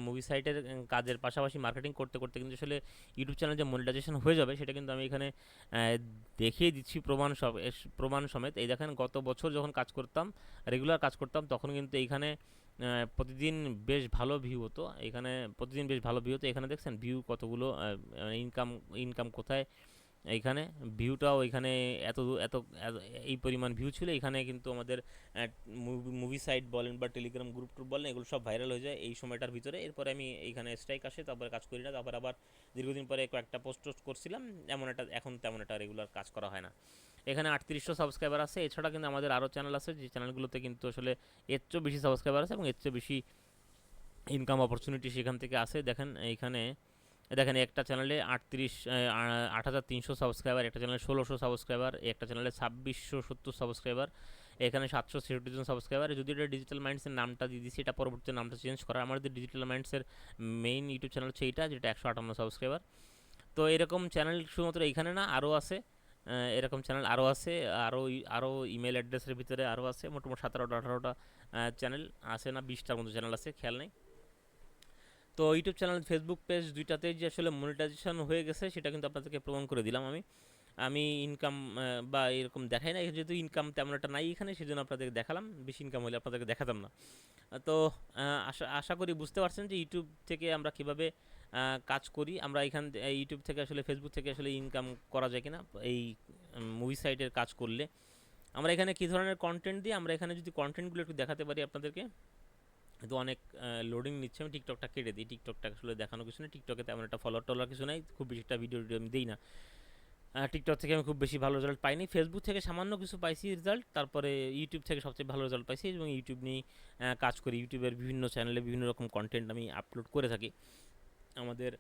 মুভি সাইটের কাজের পাশাপাশি মার্কেটিং করতে করতে কিন্তু আসলে ইউটিউব চ্যানেল যে মনিটাইজেশন হয়ে যাবে, সেটা কিন্তু আমি এখানে দেখিয়ে দিচ্ছি প্রমাণ সমেত। এই দেখেন গত বছর যখন কাজ করতাম, রেগুলার কাজ করতাম, তখন কিন্তু এইখানে প্রতিদিন বেশ ভালো ভিউ হতো। এখানে প্রতিদিন বেশ ভালো ভিউ হতো। এখানে দেখছেন ভিউ কতগুলো, ইনকাম ইনকাম কোথায়, এইখানে ভিউটাও এখানে এত এত এই পরিমাণ ভিউ ছিল। এখানে কিন্তু আমাদের মুভি সাইট বলেন বা টেলিগ্রাম গ্রুপ টুপ বলেন, এগুলো সব ভাইরাল হয়ে যায় এই সময়টার ভিতরে। এরপরে আমি এইখানে স্ট্রাইক আসে, তারপরে কাজ করি না। তারপর আবার দীর্ঘদিন পরে কয়েকটা পোস্ট করছিলাম, এমন একটা এখন তেমন একটা রেগুলার কাজ করা হয় না। এখানে 3800 সাবস্ক্রাইবার আছে। এছাড়া কিন্তু আমাদের আরও চ্যানেল আছে, যে চ্যানেলগুলোতে কিন্তু আসলে এর চেয়েও বেশি সাবস্ক্রাইবার আছে এবং এর চেয়ে বেশি ইনকাম অপরচুনিটি সেখান থেকে আসে। দেখেন এইখানে, দেখেন একটা চ্যানেলে 8300 সাবস্ক্রাইবার, একটা চ্যানেলে 1600 সাবস্ক্রাইবার, একটা চ্যানেলে 2670 সাবস্ক্রাইবার, এখানে 763 জন সাবস্ক্রাইবার। যদি এটা ডিজিটাল মাইন্ডসের নামটা দিয়ে দিচ্ছি, এটা পরবর্তীতে নামটা চেঞ্জ করা। আমাদের ডিজিটাল মাইন্ডসের মেইন ইউটিউব চ্যানেল হচ্ছে এইটা, যেটা 158 সাবস্ক্রাইবার। তো এরকম চ্যানেল শুধুমাত্র এইখানে না, আরও আছে। এরকম চ্যানেল আরও আছে, আরও ইমেল অ্যাড্রেসের ভিতরে আরও আছে, মোটামুটি 17টা 18টা চ্যানেল আছে, না 20টার মতো চ্যানেল আছে, খেয়াল নেই। তো ইউটিউব চ্যানেল, ফেসবুক পেজ দুইটাতেই যে আসলে মনিটাইজেশন হয়ে গেছে, সেটা কিন্তু আপনাদেরকে প্রমাণ করে দিলাম আমি। আমি ইনকাম বা এরকম দেখাই না, যেহেতু ইনকাম তেমন একটা নাই এখানে, সেজন্য আপনাদেরকে দেখালাম। বেশি ইনকাম হলে আপনাদেরকে দেখাতাম না। তো আশা আশা করি বুঝতে পারছেন যে ইউটিউব থেকে আমরা কিভাবে কাজ করি। আমরা ইউটিউব থেকে আসলে, ফেসবুক থেকে আসলে ইনকাম করা যায় কিনা এই মুভি সাইটের কাজ করলে। আমরা এখানে কী ধরনের কন্টেন্ট দিই, আমরা এখানে যদি কন্টেন্টগুলো একটু দেখাতে পারি আপনাদেরকে। কিন্তু অনেক লোডিং নিচ্ছে, আমি টিকটকটা কেটে দিই। টিকটকটা আসলে দেখানো কিছু নেই, টিকটকে তেমন একটা ফলোয়ার টলার কিছু নাই, খুব বেশি একটা ভিডিও আমি দিই না। টিকটক থেকে আমি খুব বেশি ভালো রেজাল্ট পাইনি, ফেসবুক থেকে সামান্য কিছু পাইছি রেজাল্ট, তারপরে ইউটিউব থেকে সবচেয়ে ভালো রেজাল্ট পাইছি। এবং ইউটিউব নিয়ে কাজ করি, ইউটিউবের বিভিন্ন চ্যানেলে বিভিন্ন রকম কন্টেন্ট আমি আপলোড করে থাকি। আমাদের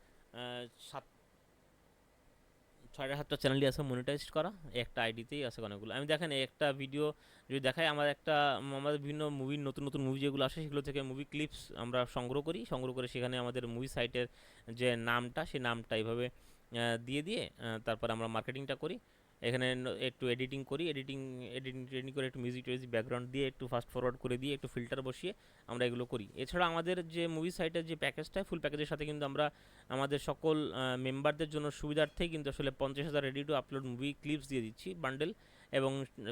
6-7টা চ্যানেলই আছে মনিটাইজড করা, একটা আইডিতেই আছে অনেকগুলো। আমি দেখেন একটা ভিডিও যদি দেখাই, আমাদের বিভিন্ন মুভির, নতুন নতুন মুভি যেগুলো আসে, সেগুলো থেকে মুভি ক্লিপস আমরা সংগ্রহ করে সেখানে আমাদের মুভি সাইটের যে নামটা, সেই নামটা এইভাবে দিয়ে দিয়ে তারপর আমরা মার্কেটিংটা করি। এখানে একটু এডিটিং করি, এডিটিং করে একটু মিউজিক ব্যাকগ্রাউন্ড দিয়ে, একটু ফাস্ট ফরওয়ার্ড করে দিয়ে, একটু ফিল্টার বসিয়ে আমরা এগুলো করি। এছাড়া আমাদের যে মুভি সাইটের যে প্যাকেজটা, ফুল প্যাকেজের সাথে কিন্তু আমরা আমাদের সকল মেম্বারদের জন্য সুবিধার্থেই কিন্তু আসলে 50,000 ready to upload movie clips দিয়ে দিচ্ছি বান্ডেল, এবং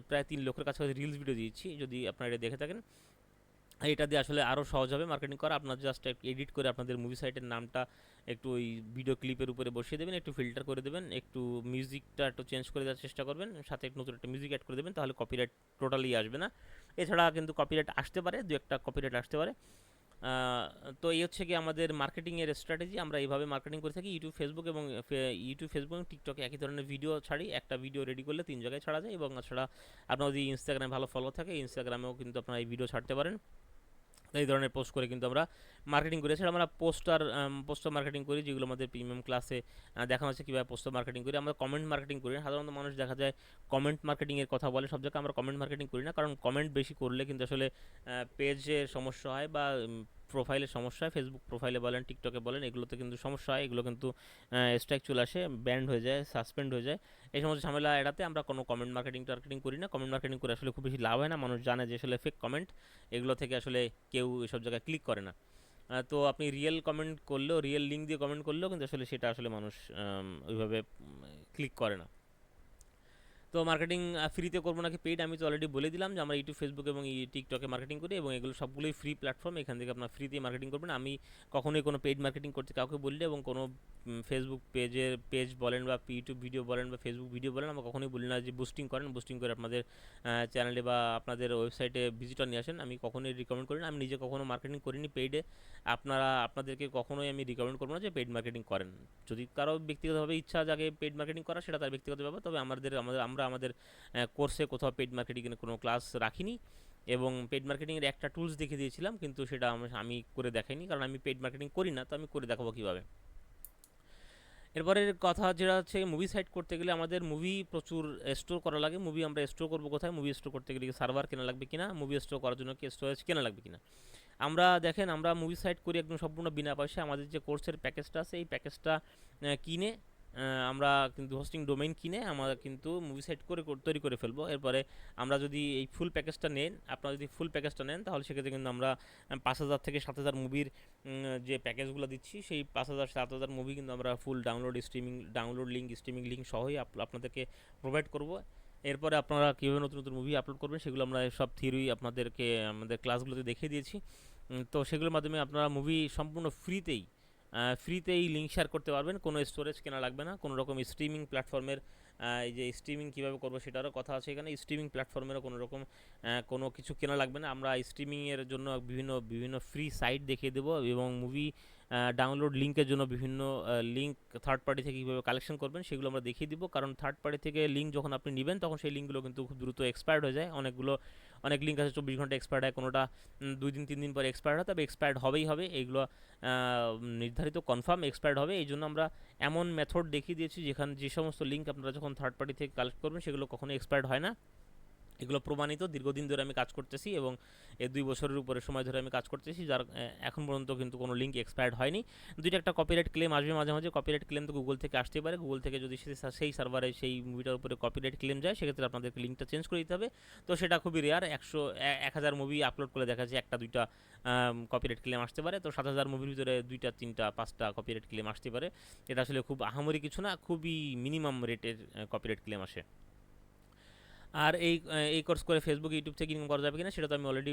প্রায় 3 লক্ষের কাছাকাছি রিলস ভিডিও দিচ্ছি। যদি আপনারা এটা দেখে থাকেন, এটা দিয়ে আসলে আরও সহজ হবে মার্কেটিং করা। আপনার জাস্ট একটু এডিট করে আপনাদের মুভি সাইটের নামটা একটু ওই ভিডিও ক্লিপের উপরে বসিয়ে দেবেন, একটু ফিল্টার করে দেবেন, একটু মিউজিকটা একটু চেঞ্জ করে দেওয়ার চেষ্টা করবেন, সাথে একটু নতুন একটা মিউজিক অ্যাড করে দেবেন, তাহলে কপিরাইট টোটালি আসবে না। এছাড়া কিন্তু কপিরাইট আসতে পারে, দু একটা কপিরাইট আসতে পারে। তো এই হচ্ছে কি আমাদের মার্কেটিংয়ের স্ট্র্যাটেজি। আমরা এইভাবে মার্কেটিং করে থাকি। ইউটিউব, ফেসবুক এবং টিকটকে একই ধরনের ভিডিও ছাড়ি। একটা ভিডিও রেডি করলে 3 জায়গায় ছাড়া যায়। এবং তাছাড়া আপনার যদি ইনস্টাগ্রামে ভালো ফলো থাকে, ইনস্টাগ্রামেও কিন্তু আপনারা এই ভিডিও ছাড়তে পারেন। এই ধরনের পোস্ট করে কিন্তু আমরা মার্কেটিং করি। এছাড়া আমরা পোস্টার মার্কেটিং করি, যেগুলো আমাদের প্রিমিয়াম ক্লাসে দেখানো হচ্ছে কীভাবে পোস্টার মার্কেটিং করি। আমরা কমেন্ট মার্কেটিং করি না। সাধারণত মানুষ দেখা যায় কমেন্ট মার্কেটিংয়ের কথা বলে সব জায়গায়, আমরা কমেন্ট মার্কেটিং করি না, কারণ কমেন্ট বেশি করলে কিন্তু আসলে পেজের সমস্যা হয় বা প্রোফাইলের সমস্যা হয়। ফেসবুক প্রোফাইলে বলেন, টিকটকে বলেন, এগুলোতে কিন্তু সমস্যা হয়, এগুলো কিন্তু স্ট্রাইক চলে আসে, ব্যান্ড হয়ে যায়, সাসপেন্ড হয়ে যায়। এই সমস্ত ঝামেলা এড়াতে আমরা কোনো কমেন্ট মার্কেটিং করি না। কমেন্ট মার্কেটিং করে আসলে খুব বেশি লাভ হয় না, মানুষ জানে যে আসলে ফেক কমেন্ট, এগুলো থেকে আসলে কেউ এসব জায়গায় ক্লিক করে না। তো আপনি রিয়েল কমেন্ট করলেও, রিয়েল লিঙ্ক দিয়ে কমেন্ট করলেও কিন্তু আসলে সেটা আসলে মানুষ ওইভাবে ক্লিক করে না। তো মার্কেটিং ফ্রিতে করবো নাকি পেইড, আমি তো অলরেডি বলে দিলাম যে আমরা ইউটিউব, ফেসবুক এবং টিকটকে মার্কেটিং করি, এবং এগুলো সবগুলোই ফ্রি প্ল্যাটফর্ম, এখান থেকে আপনার ফ্রিতে মার্কেটিং করবেন। আমি কখনোই কোনো পেইড মার্কেটিং করতে কাউকে বললে, এবং কোনো ফেসবুক পেজ বলেন বা ইউটিউব ভিডিও বলেন বা ফেসবুক ভিডিও বলেন, আমরা কখনোই বলি না যে বুস্টিং করেন, বুস্টিং করে আপনাদের চ্যানেলে বা আপনাদের ওয়েবসাইটে ভিজিটর নিয়ে আসেন। আমি কখনোই রিকমেন্ড করি না, আমি নিজে কখনো মার্কেটিং করিনি পেইডে। আপনাদেরকে কখনোই আমি রিকমেন্ড করবো না যে পেইড মার্কেটিং করেন। যদি কারো ব্যক্তিগতভাবে ইচ্ছা জাগে পেইড মার্কেটিং করা, সেটা তার ব্যক্তিগত ব্যাপার। তবে আমরা আমাদের কোর্সে কোথাও পেইড মার্কেটিংয়ের কোনো ক্লাস রাখিনি, এবং পেইড মার্কেটিংয়ের একটা টুলস দেখিয়ে দিয়েছিলাম, কিন্তু সেটা আমি করে দেখাইনি, কারণ আমি পেইড মার্কেটিং করি না, তো আমি করে দেখাবো কীভাবে। এরপরের কথা যেটা হচ্ছে, মুভি সাইট করতে গেলে আমাদের মুভি প্রচুর স্টোর করা লাগে। মুভি আমরা স্টোর করবো কোথায়? মুভি স্টোর করতে গেলে সার্ভার কেনা লাগবে কিনা, মুভি স্টোর করার জন্য কি স্টোরেজ কেনা লাগবে কিনা। আমরা দেখেন, আমরা মুভি সাইট করি একদম সম্পূর্ণ বিনা পয়সায়। আমাদের যে কোর্সের প্যাকেজটা আছে, এই প্যাকেজটা কিনে আমরা কিন্তু হোস্টিং ডোমেইন কিনে আমরা কিন্তু মুভি সাইট তৈরি করে ফেলবো। এরপরে আমরা যদি এই ফুল প্যাকেজটা নেন, আপনারা যদি ফুল প্যাকেজটা নেন, তাহলে সেক্ষেত্রে কিন্তু আমরা 5,000 থেকে 7,000 মুভির যে প্যাকেজগুলো দিচ্ছি, সেই 5,000-7,000 মুভি কিন্তু আমরা ফুল ডাউনলোড লিঙ্ক, স্ট্রিমিং লিঙ্ক সহই আপনাদেরকে প্রোভাইড করব। এরপরে আপনারা কীভাবে নতুন নতুন মুভি আপলোড করবেন, সেগুলো আমরা সব থিওরি আপনাদেরকে আমাদের ক্লাসগুলোতে দেখিয়ে দিয়েছি। তো সেগুলোর মাধ্যমে আপনারা মুভি সম্পূর্ণ ফ্রিতেই লিঙ্ক শেয়ার করতে পারবেন, কোনো স্টোরেজ কেনা লাগবে না, কোনো রকম স্ট্রিমিং প্ল্যাটফর্মের এই যে স্ট্রিমিং কীভাবে করবো সেটারও কথা আছে এখানে। স্ট্রিমিং প্ল্যাটফর্মেরও কোনো রকম কোনো কিছু কেনা লাগবে না। আমরা স্ট্রিমিংয়ের জন্য বিভিন্ন ফ্রি সাইট দেখিয়ে দেবো, এবং মুভি ডাউনলোড লিঙ্কের জন্য বিভিন্ন লিঙ্ক থার্ড পার্টি থেকে কীভাবে কালেকশন করবেন সেগুলো আমরা দেখিয়ে দিব। কারণ থার্ড পার্টি থেকে লিঙ্ক যখন আপনি নেবেন, তখন সেই লিঙ্কগুলো কিন্তু খুব দ্রুত এক্সপায়ার্ড হয়ে যায়। অনেক লিঙ্ক আছে 24 ঘন্টা এক্সপায়ার্ড হয়, কোনোটা 2 দিন 3 দিন পরে এক্সপায়ার্ড হয়, তবে এক্সপায়ার্ড হবেই হবে, এইগুলো নির্ধারিত কনফার্ম এক্সপায়ার্ড হবে। এই জন্য আমরা এমন মেথড দেখিয়ে দিয়েছি যে সমস্ত লিঙ্ক আপনারা যখন থার্ড পার্টি থেকে কালেক্ট করবেন, সেগুলো কখনোই এক্সপায়ার্ড হয় না। এগুলো প্রমাণিত, দীর্ঘদিন ধরে আমি কাজ করতেছি, এবং 2 বছরের উপরে সময় ধরে আমি কাজ করতেছি, যার এখন পর্যন্ত কিন্তু কোনো লিঙ্ক এক্সপায়ার্ড হয়নি। একটা কপিরাইট ক্লেম আসবে মাঝে মাঝে। কপিরাইট ক্লেম তো গুগল থেকে আসতে পারে, গুগল থেকে যদি সেই সার্ভারে সেই মুভিটার উপরে কপিরাইট ক্লেম যায়, সেক্ষেত্রে আপনাদেরকে লিঙ্কটা চেঞ্জ করে দিতে হবে। তো সেটা খুবই রেয়ার, 1000 মুভি আপলোড করে দেখা যাচ্ছে 1-2টা কপিরাইট ক্লেম আসতে পারে। তো 7,000 মুভির ভিতরে 2টা 3টা 5টা কপিরাইট ক্লেম আসতে পারে। এটা আসলে খুব আহামরি কিছু না, খুবই মিনিমাম রেটের কপিরাইট ক্লেম আসে। আর এই কোর্স করে ফেসবুক, ইউটিউব থেকে ইনকাম করা যাবে কিনা, সেটা তো আমি অলরেডি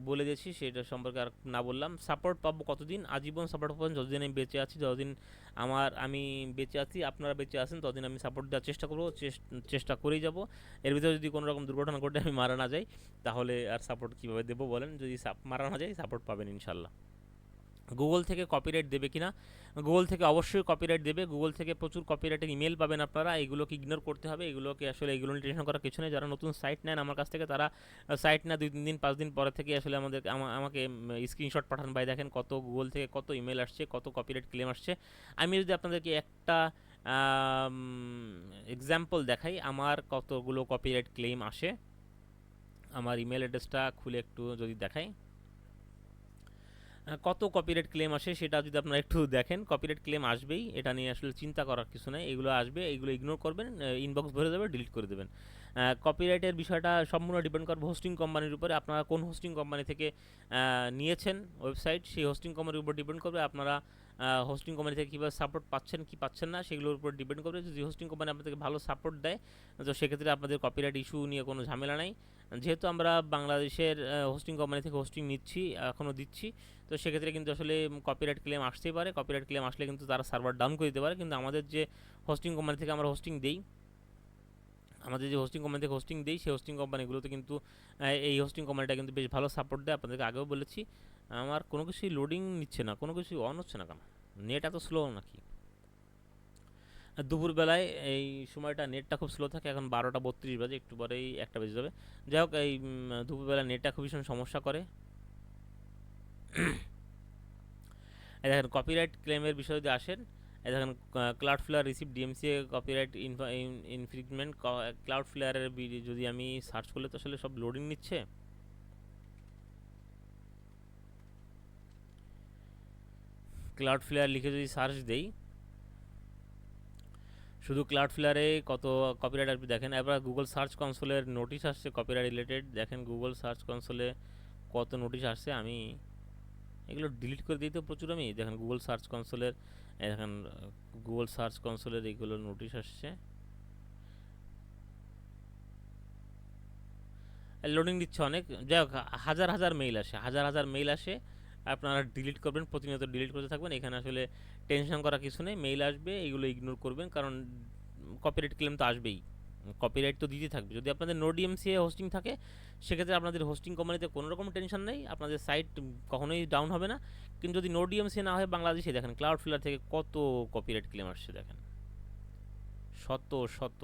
বলে দিয়েছি, সেটা সম্পর্কে আর না বললাম। সাপোর্ট পাবো কতদিন? আজীবন সাপোর্ট পাবেন, যতদিন আমি বেঁচে আছি, যতদিন আমি বেঁচে আছি, আপনারা বেঁচে আছেন, ততদিন আমি সাপোর্ট দেওয়ার চেষ্টা করবো, চেষ্টা করেই যাব। এর ভিতরে যদি কোনো রকম দুর্ঘটনা ঘটে আমি মারা না যাই, তাহলে আর সাপোর্ট কীভাবে দেবো বলেন? যদি মারা না যাই, সাপোর্ট পাবেন ইনশাল্লাহ। গুগল থেকে কপিরাইট দেবে কিনা? গুগল থেকে অবশ্যই কপিরাইট দেবে। গুগল থেকে প্রচুর কপিরাইটের ইমেল পাবেন আপনারা, এগুলোকে ইগনোর করতে হবে। এগুলো নিয়ে টেনশন করার কিছু নেই। যারা নতুন সাইট নেন আমার কাছ থেকে, তারা সাইট না 2-3 দিন 5 দিন পরে থেকে আসলে আমাকে স্ক্রিনশট পাঠান, ভাই দেখেন কত গুগল থেকে কত ইমেল আসছে, কত কপিরাইট ক্লেম আসছে। আমি যদি আপনাদেরকে একটা এক্সাম্পল দেখাই, আমার কতগুলো কপিরাইট ক্লেম আসে, আমার ইমেল অ্যাড্রেসটা খুলে একটু যদি দেখাই, কত কপিরাইট ক্লেম আসে সেটা যদি আপনারা একটু দেখেন। কপিরাইট ক্লেম আসবেই, এটা নিয়ে আসলে চিন্তা করার কিছু নেই, এগুলো আসবে, এগুলো ইগনোর করবেন, ইনবক্স ভরে যাবে, ডিলিট করে দেবেন। কপিরাইটের বিষয়টা সম্পূর্ণ ডিপেন্ড করবে হোস্টিং কোম্পানির উপরে। আপনারা কোন হোস্টিং কোম্পানি থেকে নিয়েছেন ওয়েবসাইট, সেই হোস্টিং কোম্পানির উপর ডিপেন্ড করবে আপনারা হোস্টিং কোম্পানি থেকে কীভাবে সাপোর্ট পাচ্ছেন কি পাচ্ছেন না, সেগুলোর উপর ডিপেন্ড করবে। যদি হোস্টিং কোম্পানি আপনাদেরকে ভালো সাপোর্ট দেয়, তো সেক্ষেত্রে আপনাদের কপিরাইট ইস্যু নিয়ে কোনো ঝামেলা নাই। যেহেতু আমরা বাংলাদেশের হোস্টিং কোম্পানি থেকে হোস্টিং নিচ্ছি, এখনও দিচ্ছি, তো সেক্ষেত্রে কিন্তু আসলে কপিরাইট ক্লেম আসতেই পারে। কপিরাইট ক্লেম আসলে কিন্তু তারা সার্ভার ডাউন করে দিতে পারে। কিন্তু আমাদের যে হোস্টিং কোম্পানি থেকে আমরা হোস্টিং দেই, সেই হোস্টিং কোম্পানিগুলোতে কিন্তু এই হোস্টিং কোম্পানিটা কিন্তু বেশ ভালো সাপোর্ট দেয়। আপনাদেরকে আগেও বলেছি। আমার কোনো কিছুই লোডিং নিচ্ছে না, কোনো কিছুই অন হচ্ছে না কেন? নেট এত স্লো নাকি? দুপুরবেলায় এই সময়টা নেটটা খুব স্লো থাকে। এখন 12টা 32 বাজে, একটু পরেই 1টা বেজে যাবে। যাই হোক, এই দুপুরবেলা নেটটা খুব ভীষণ সমস্যা করে। এই দেখেন কপিরাইট ক্লেমের বিষয়ে যদি আসেন, এই দেখেন Cloudflare receive DMCA copyright infringement. ক্লাউডফ্লেয়ারের যদি আমি সার্চ করলে তো আসলে সব লোডিং নিচ্ছে। ক্লাউডফ্লেয়ার লিখে যদি সার্চ দেই, শুধু ক্লাউডফ্লেয়ারে কত কপিরাইট আসবে দেখেন। এবার গুগল সার্চ কনসোলের নোটিশ আসছে কপিরাইট রিলেটেড, দেখেন গুগল সার্চ কনসোলে কত নোটিশ আসছে। আমি এগুলো ডিলিট করে দিই তো প্রচুর। আমি দেখেন গুগল সার্চ কনসোলের, দেখেন গুগল সার্চ কনসোলের এইগুলো নোটিশ আসছে, লোডিং দিচ্ছে অনেক। যাই হোক, হাজার হাজার মেইল আসে, হাজার হাজার মেইল আসে, আপনারা ডিলিট করবেন, প্রতিনিয়ত ডিলিট করতে থাকবেন। এখানে আসলে টেনশন করার কিছু নেই, মেইল আসবে, এগুলো ইগনোর করবেন, কারণ কপিরাইট ক্লেম তো আসবেই, কপিরাইট তো দিতে থাকবে। যদি আপনাদের নো ডিএমসিএ হোস্টিং থাকে, সেক্ষেত্রে আপনাদের হোস্টিং কোম্পানিতে কোনো রকম টেনশন নেই, আপনাদের সাইট কখনোই ডাউন হবে না। কিন্তু যদি নো ডিএমসিএ না হয় বাংলাদেশে, দেখেন ক্লাউডফ্লেয়ার থেকে কত কপিরাইট ক্লেম আসছে, দেখেন শত শত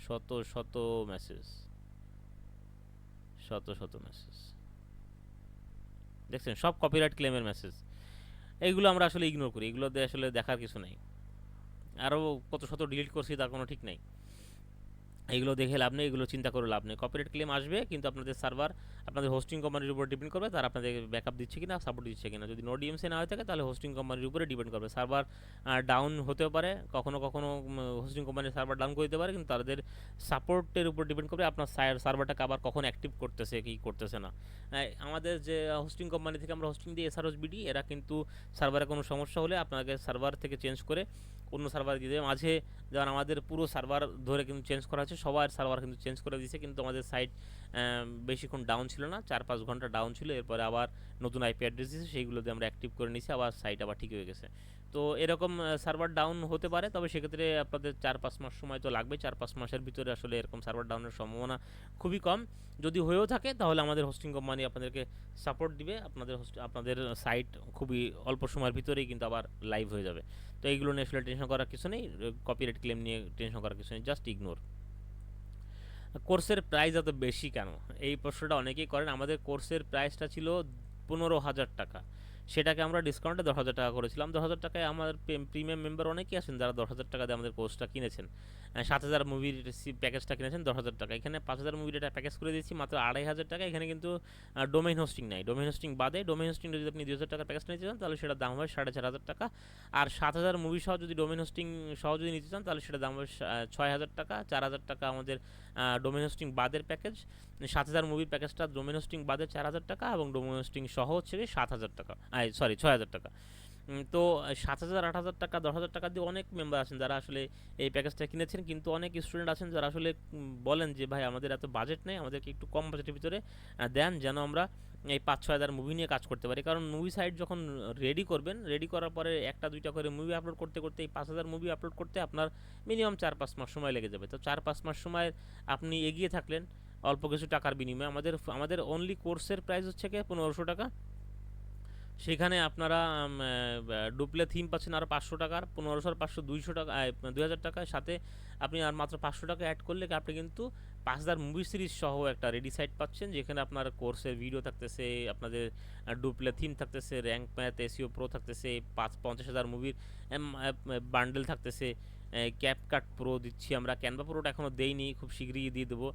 শত শত মেসেজ, শত শত মেসেজ দেখছেন, সব কপিরাইট ক্লেমের মেসেজ। এইগুলো আমরা আসলে ইগনোর করি, এগুলো আসলে দেখার কিছু নেই। আরও কত শত ডিলিট করছি তার কোনো ঠিক নেই, এইগুলো দেখে লাভ নেই, এগুলো চিন্তা করে লাভ নেই। কপিরাইট ক্লেম আসবে, কিন্তু আপনাদের সার্ভার আপনাদের হোস্টিং কোম্পানির উপর ডিপেন্ড করবে, তারা আপনাদের ব্যাকআপ দিচ্ছে কিনা, সাপোর্ট দিচ্ছে কিনা। যদি নো ডিএমসি না হয়ে থাকে, তাহলে হোস্টিং কোম্পানির উপরে ডিপেন্ড করবে। সার্ভার ডাউন হতেও পারে, কখনো কখনো হোস্টিং কোম্পানির সার্ভার ডাউন করে দিতে পারে, কিন্তু তাদের সাপোর্টের উপর ডিপেন্ড করবে আপনার সার্ভারটাকে আবার কখন অ্যাক্টিভ করতেছে কি করতেছে না। আমাদের যে হোস্টিং কোম্পানি থেকে আমরা হোস্টিং দিই এসআরএস বিডি, এরা কিন্তু সার্ভারে কোনো সমস্যা হলে আপনাকে সার্ভার থেকে চেঞ্জ করে অন্য সার্ভার দিয়ে দেবে। মাঝে যেমন আমাদের পুরো সার্ভার ধরে কিন্তু চেঞ্জ করা হচ্ছে, সবার সার্ভার কিন্তু চেঞ্জ করে দিয়েছে, কিন্তু আমাদের সাইট বেশিক্ষণ ডাউন ছিল না, 4-5 ঘন্টা ডাউন ছিল। এরপরে আবার নতুন আইপি অ্যাড্রেস দিয়েছে, সেইগুলোতে আমরা অ্যাক্টিভ করে নিয়েছি, আবার সাইট আবার ঠিক হয়ে গেছে। তো এরকম সার্ভার ডাউন হতে পারে, তবে সেক্ষেত্রে আপনাদের 4-5 মাস সময় তো লাগবে। 4-5 মাসের ভিতরে আসলে এরকম সার্ভার ডাউনের সম্ভাবনা খুবই কম। যদি হয়েও থাকে, তাহলে আমাদের হোস্টিং কোম্পানি আপনাদেরকে সাপোর্ট দিবে, আপনাদের সাইট খুবই অল্প সময়ের ভিতরেই কিন্তু আবার লাইভ হয়ে যাবে। তো এইগুলো নিয়ে আসলে টেনশন করার কিছু নেই, কপিরাইট ক্লেম নিয়ে টেনশন করার কিছু নেই, জাস্ট ইগনোর। কোর্সের প্রাইস এত বেশি কেন, এই প্রশ্নটা অনেকেই করেন। আমাদের কোর্সের প্রাইসটা ছিল 15,000 টাকা, সেটাকে আমরা ডিসকাউন্টে 10,000 টাকা করেছিলাম। 10,000 টাকায় আমাদের প্রিমিয়াম মেম্বার অনেকেই আছেন যারা 10,000 টাকা দিয়ে আমাদের কোর্সটা কিনেছেন। 7,000 মুভির প্যাকেজটা কিনেছেন 10,000 টাকা, এখানে 5,000 মুভির একটা প্যাকেজ করে দিয়েছি মাত্র 2,500 টাকা। এখানে কিন্তু ডোমেইন হোস্টিং নাই, ডোমেইন হোস্টিং বাদে। ডোমেইন হোস্টিং যদি আপনি 2,000 টাকার প্যাকেজটা নিতে চান, তাহলে সেটার দাম হয় 4,500 টাকা। আর 7,000 মুভি সহ যদি ডোমেইন হোস্টিং সহ যদি নিতে চান, তাহলে সেটা দাম হবে 6,000 টাকা। 4,000 টাকা আমাদের ডোমেইন হোস্টিং বাদের প্যাকেজ। 7,000 মুভির প্যাকেজটা ডোমেইন হোস্টিং বাদে 4,000 টাকা, এবং ডোমেইন হোস্টিং সহ হচ্ছে 7,000 টাকা, সরি 6,000 টাকা। তো 7,000, 8,000 টাকা, 10,000 টাকা দিয়ে অনেক মেম্বার আছেন যারা আসলে এই প্যাকেজটা কিনেছেন। কিন্তু অনেক স্টুডেন্ট আছেন যারা আসলে বলেন যে ভাই আমাদের এত বাজেট নেই, আমাদেরকে একটু কম বাজেটের ভিতরে দেন, যেন আমরা এই 5-6 হাজার মুভি নিয়ে কাজ করতে পারি। কারণ মুভি সাইট যখন রেডি করবেন, রেডি করার পরে একটা দুইটা করে মুভি আপলোড করতে করতে এই 5,000 মুভি আপলোড করতে আপনার মিনিমাম 4-5 মাস সময় লেগে যাবে। তো 4-5 মাস সময় আপনি এগিয়ে থাকলেন অল্প কিছু টাকার বিনিময়ে। আমাদের অনলি কোর্সের প্রাইস হচ্ছে কি 1,500 টাকা। সেখানে আপনারা ডুপ্লে থিম পাচ্ছেন আরও 500 টাকার, 1,500 আর 500 200 টাকা, 2,000 টাকার সাথে আপনি আর মাত্র 500 টাকা অ্যাড করলে আপনি কিন্তু 5,000 মুভি সিরিজ সহ একটা রেডি সাইট পাচ্ছেন, যেখানে আপনার কোর্সের ভিডিও থাকতেছে, আপনাদের ডুপ্লে থিম থাকতেছে, র্যাঙ্ক ম্যাথ, এসিও প্রো থাকতেছে, 50,000 মুভির বান্ডেল থাকতেছে, ক্যাপকাট প্রো দিচ্ছি আমরা, ক্যানভা প্রোটা এখনও দেইনি, খুব শীঘ্রই দিয়ে দেবো।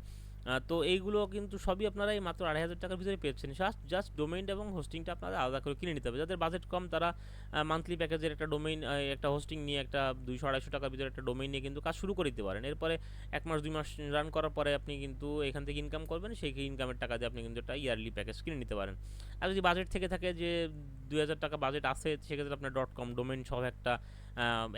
তো এইগুলো কিন্তু সবই আপনারা এই মাত্র 2,500 টাকার ভিতরে পেয়েছেন। জাস্ট ডোমেইন এবং হোস্টিংটা আপনারা আলাদা করে কিনে নিতে হবে। যাদের বাজেট কম, তারা মান্থলি প্যাকেজের একটা ডোমেইন, একটা হোস্টিং নিয়ে, একটা 200-250 টাকার ভিতরে একটা ডোমেইন নিয়ে কিন্তু কাজ শুরু করে দিতে পারেন। এরপরে 1 মাস 2 মাস রান করার পরে আপনি কিন্তু এখান থেকে ইনকাম করবেন, সেই ইনকামের টাকা দিয়ে আপনি কিন্তু একটা ইয়ারলি প্যাকেজ কিনে নিতে পারেন। আর যদি বাজেট থেকে থাকে যে 2,000 টাকা বাজেট আছে, সেক্ষেত্রে আপনার .com ডোমেইন সহ একটা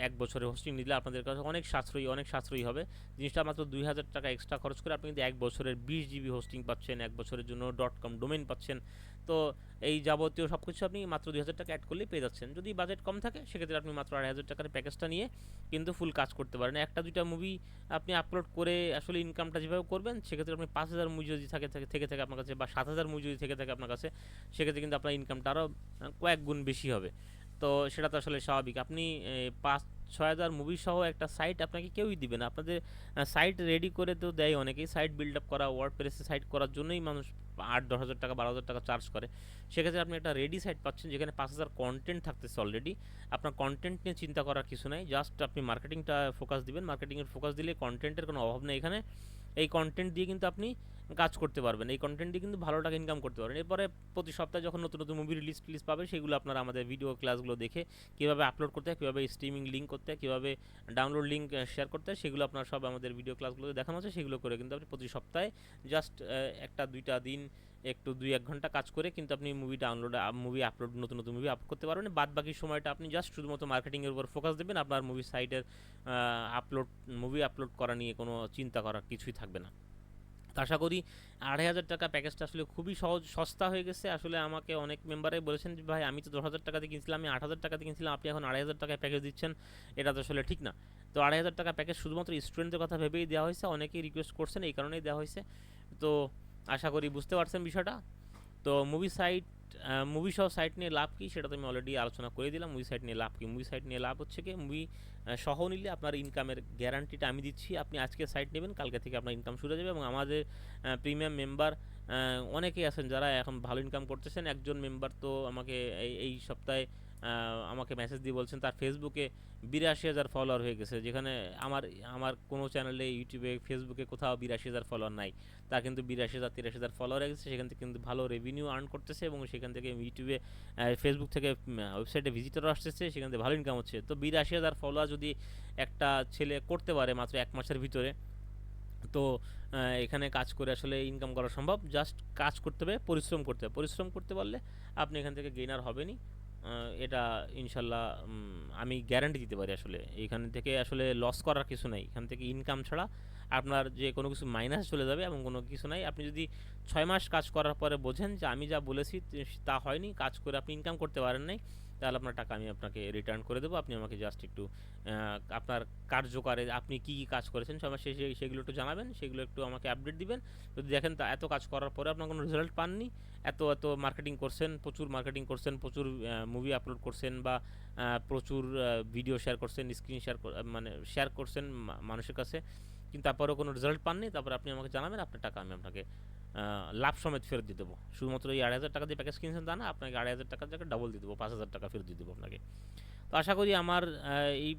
1 বছরের হোস্টিং নিলে আপনাদের কাছে অনেক সাশ্রয়ী হবে। জিনিসটা মাত্র 2,000 টাকা এক্সট্রা খরচ করে আপনি কিন্তু 1 বছরের 20 জিবি হোস্টিং পাচ্ছেন, 1 বছরের জন্য .com ডোমেইন পাচ্ছেন। তো এই যাবতীয় সব কিছু আপনি মাত্র 2,000 টাকা অ্যাড করলেই পেয়ে যাচ্ছেন। যদি বাজেট কম থাকে, সেক্ষেত্রে আপনি মাত্র 2,500 টাকার প্যাকেজটা নিয়ে কিন্তু ফুল কাজ করতে পারেন। একটা দুইটা মুভি আপনি আপলোড করে আসলে ইনকামটা যেভাবে করবেন, সেক্ষেত্রে আপনি 5,000 মুভি যদি থেকে আপনার কাছে, বা 7,000 মুভি যদি থেকে থাকে আপনার কাছে, সেক্ষেত্রে কিন্তু আপনার ইনকামটা আরও কয়েক গুণ বেশি হবে। তো সেটা তো আসলে স্বাভাবিক। আপনি 6,000 মুভি সহ একটা সাইট আপনাকে কেউই দিবে না। আপনাদের সাইট রেডি করে তো দেয় অনেকেই, সাইট বিল্ড আপ করা ওয়ার্ডপ্রেসে সাইট করার জন্যই মানুষ 8-10 হাজার টাকা 12,000 টাকা চার্জ করে। সেক্ষেত্রে আপনি একটা রেডি সাইট পাচ্ছেন যেখানে 5,000 কন্টেন্ট থাকতেছে অলরেডি। আপনার কন্টেন্ট নিয়ে চিন্তা করার কিছু নাই, জাস্ট আপনি মার্কেটিংটা ফোকাস দিবেন। মার্কেটিংয়ের ফোকাস দিলে কন্টেন্টের কোনো অভাব নেই এখানে। এই কন্টেন্ট দিয়ে কিন্তু আপনি কাজ করতে পারবেন, এই কন্টেন্ট দিয়ে কিন্তু ভালো টাকা ইনকাম করতে পারবেন। এরপরে প্রতি সপ্তাহে যখন নতুন নতুন মুভি রিলিজ পাবে সেগুলো আপনারা আমাদের ভিডিও ক্লাসগুলো দেখে কীভাবে আপলোড করতে হয়, কীভাবে স্ট্রিমিং লিঙ্ক করতে হয়, কীভাবে ডাউনলোড লিঙ্ক শেয়ার করতে হয়, সেগুলো আপনার সব আমাদের ভিডিও ক্লাসগুলোতে দেখানো আছে। সেগুলো করে কিন্তু আপনি প্রতি সপ্তাহে জাস্ট 1-2টা দিন একটু 2-1 ঘন্টা কাজ করে কিন্তু আপনি মুভি আপলোড নতুন নতুন মুভি আপলোড করতে পারবেন। বাদ বাকি সময়টা আপনি জাস্ট শুধুমাত্র মার্কেটিংয়ের উপর ফোকাস দেবেন। আপনার মুভি সাইটের মুভি আপলোড করা নিয়ে কোনো চিন্তা করার কিছুই থাকবে না। তো আশা করি 2,500 টাকা প্যাকেজটা আসলে খুবই সস্তা হয়ে গেছে। আসলে আমাকে অনেক মেম্বারাই বলেছেন যে ভাই আমি তো 10,000 টাকা দিয়ে কিনছিলাম, আমি 8,000 টাকা দিয়ে কিনছিলাম, আপনি এখন 2,500 টাকায় প্যাকেজ দিচ্ছেন, এটা তো আসলে ঠিক না। তো 2,500 টাকা প্যাকেজ শুধুমাত্র স্টুডেন্টদের কথা ভেবেই দেওয়া হয়েছে, অনেকেই রিকোয়েস্ট করছেন এই কারণেই দেওয়া হয়েছে। তো আশা করি বুঝতে পারছেন বিষয়টা। তো মুভি সহ সাইট নিয়ে লাভ কী সেটা তো আমি অলরেডি আলোচনা করে দিলাম। মুভি সাইট নিয়ে লাভ কী, মুভি সাইট নিয়ে লাভ হচ্ছে কি, মুভি সহ নিলে আপনার ইনকামের গ্যারান্টিটা আমি দিচ্ছি। আপনি আজকে সাইট নেবেন, কালকে থেকে আপনার ইনকাম শুরু হয়ে যাবে। এবং আমাদের প্রিমিয়াম মেম্বার অনেকেই আছেন যারা এখন ভালো ইনকাম করতেছেন। একজন মেম্বার তো আমাকে এই সপ্তাহে আমাকে মেসেজ দিয়ে বলছেন তার ফেসবুকে 82,000 ফলোয়ার হয়ে গেছে, যেখানে আমার আমার কোনো চ্যানেলে ইউটিউবে ফেসবুকে কোথাও 82,000 ফলোয়ার নাই। তার কিন্তু 82,000-83,000 ফলোয়ার হয়ে গেছে, সেখান থেকে কিন্তু ভালো রেভিনিউ আর্ন করতেছে এবং সেখান থেকে ইউটিউবে ফেসবুক থেকে ওয়েবসাইটে ভিজিটরও আসতেছে, সেখান থেকে ভালো ইনকাম হচ্ছে। তো 82,000 ফলোয়ার যদি একটা ছেলে করতে পারে মাত্র 1 মাসের ভিতরে, তো এখানে কাজ করে আসলে ইনকাম করা সম্ভব। জাস্ট কাজ করতে হবে, পরিশ্রম করতে হবে। পরিশ্রম করতে পারলে আপনি এখান থেকে গেইনার হবেনই, এটা ইনশাল্লাহ আমি গ্যারান্টি দিতে পারি। আসলে এইখান থেকে আসলে লস করার কিছু নাই, এখান থেকে ইনকাম ছাড়া আপনার যে কোনো কিছু মাইনাস চলে যাবে এমন কোনো কিছু নাই। আপনি যদি 6 মাস কাজ করার পরে বোঝেন যে আমি যা বলেছি তা হয়নি, কাজ করে আপনি ইনকাম করতে পারেন নাই, তাহলে আপনার টাকা আমি আপনাকে রিটার্ন করে দেবো। আপনি আমাকে জাস্ট একটু আপনার কার্যকারে আপনি কী কী কাজ করেছেন সব সেগুলো একটু জানাবেন, সেগুলো একটু আমাকে আপডেট দিবেন। যদি দেখেন তা এত কাজ করার পরে আপনার কোনো রেজাল্ট পাননি, এত মার্কেটিং করছেন, প্রচুর মার্কেটিং করছেন, প্রচুর মুভি আপলোড করছেন, বা প্রচুর ভিডিও শেয়ার করছেন, স্ক্রিন শেয়ার করছেন মানুষের কাছে, কিন্তু তারপরেও কোনো রেজাল্ট পাননি, তারপরে আপনি আমাকে জানাবেন, আপনার টাকা আমি আপনাকে লাভ সমেত ফেরত দিয়ে দেবো। শুধুমাত্র এই 2,500 টাকা দিয়ে প্যাকেজ কিনছেন তা না, আপনাকে 2,500 টাকার জায়গায় ডাবল দিয়ে দেবো, 5,000 টাকা ফেরত দিয়ে দেবো আপনাকে। তো আশা করি আমার এই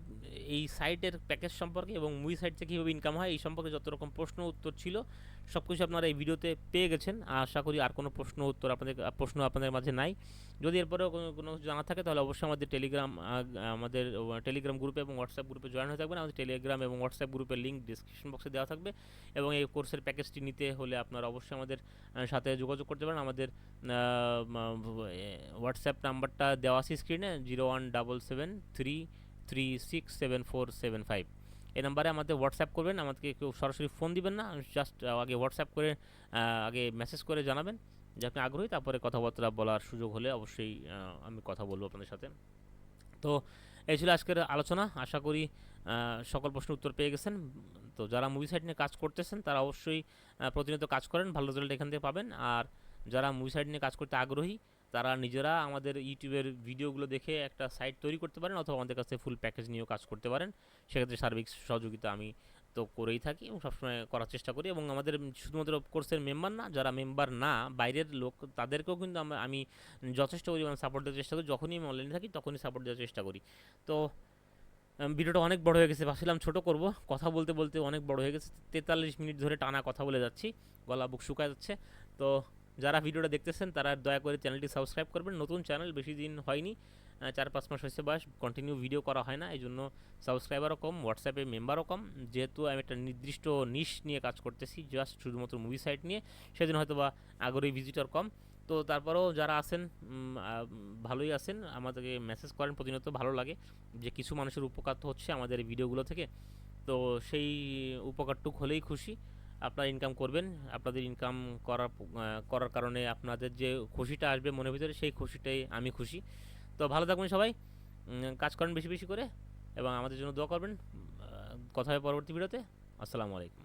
এই সাইটের প্যাকেজ সম্পর্কে এবং মুভি সাইট থেকে কীভাবে ইনকাম হয় এই সম্পর্কে যত রকম প্রশ্ন উত্তর ছিল সব কিছু আপনারা এই ভিডিওতে পেয়ে গেছেন। আশা করি আর কোনো প্রশ্ন আপনাদের মাঝে নাই। যদি এরপরেও কোনো জানা থাকে তাহলে অবশ্যই আমাদের টেলিগ্রাম গ্রুপে এবং হোয়াটসঅ্যাপ গ্রুপে জয়েন হয়ে থাকবেন। আমাদের টেলিগ্রাম এবং হোয়াটসঅ্যাপ গ্রুপের লিঙ্ক ডিসক্রিপশন বক্সে দেওয়া থাকবে। এবং এই কোর্সের প্যাকেজটি নিতে হলে আপনারা অবশ্যই আমাদের সাথে যোগাযোগ করতে পারেন। আমাদের হোয়াটসঅ্যাপ নাম্বারটা দেওয়া আছে স্ক্রিনে, 017733674775। এই নাম্বারে আমাদের হোয়াটসঅ্যাপ করবেন, আমাদেরকে কেউ সরাসরি ফোন দিবেন না, জাস্ট আগে হোয়াটসঅ্যাপ করে আগে মেসেজ করে জানাবেন যে আপনি আগ্রহী। তারপরে কথাবার্তা বলার সুযোগ হলে অবশ্যই আমি কথা বলবো আপনাদের সাথে। তো এই ছিল আজকের আলোচনা। আশা করি সকল প্রশ্নের উত্তর পেয়ে গেছেন। তো যারা মুভি সাইট নিয়ে কাজ করতেছেন তারা অবশ্যই প্রতিনিয়ত কাজ করেন, ভালো রেজাল্ট এখান থেকে পাবেন। আর যারা মুভি সাইট নিয়ে কাজ করতে আগ্রহী তারা নিজেরা আমাদের ইউটিউবের ভিডিওগুলো দেখে একটা সাইট তৈরি করতে পারেন, অথবা আমাদের কাছে ফুল প্যাকেজ নিয়েও কাজ করতে পারেন। সেক্ষেত্রে সার্বিক সহযোগিতা আমি তো করেই থাকি এবং সবসময় করার চেষ্টা করি। এবং আমাদের শুধুমাত্র কোর্সের মেম্বার না, যারা মেম্বার না বাইরের লোক তাদেরকেও কিন্তু আমি যথেষ্ট পরিমাণ সাপোর্ট দেওয়ার চেষ্টা করি। যখনই আমি অনলাইনে থাকি তখনই সাপোর্ট দেওয়ার চেষ্টা করি। তো ভিডিওটা অনেক বড় হয়ে গেছে, ভাবছিলাম ছোট করব, কথা বলতে বলতে অনেক বড় হয়ে গেছে। 43 মিনিট ধরে টানা কথা বলে যাচ্ছি, গলা বুক শুকায় যাচ্ছে। তো যারা ভিডিওটা দেখতেছেন তারা দয়া করে চ্যানেলটি সাবস্ক্রাইব করবেন। নতুন চ্যানেল, বেশি দিন হয়নি, 4-5 মাস হয়েছে বয়স, কন্টিনিউ ভিডিও করা হয় না, এই জন্য সাবস্ক্রাইবারও কম, হোয়াটসঅ্যাপে মেম্বারও কম। যেহেতু আমি একটা নির্দিষ্ট নিশ নিয়ে কাজ করতেছি, জাস্ট শুধুমাত্র মুভি সাইট নিয়ে, সেদিন হয়তো বা আগ্রহী ভিজিটর কম। তো তারপরেও যারা আছেন ভালোই আছেন, আমাদেরকে মেসেজ করেন প্রতিনিয়ত, ভালো লাগে যে কিছু মানুষের উপকার তো হচ্ছে আমাদের এই ভিডিওগুলো থেকে। তো সেই উপকারটুক হলেই খুশি। আপনারা ইনকাম করবেন, আপনাদের ইনকাম করার কারণে আপনাদের যে খুশিটা আসবে মনের ভিতরে, সেই খুশিটাই আমি খুশি। তো ভালো থাকবেন সবাই, কাজ করেন বেশি বেশি করে এবং আমাদের জন্য দোয়া করবেন। কথা হবে পরবর্তী ভিডিওতে। আসসালামু আলাইকুম।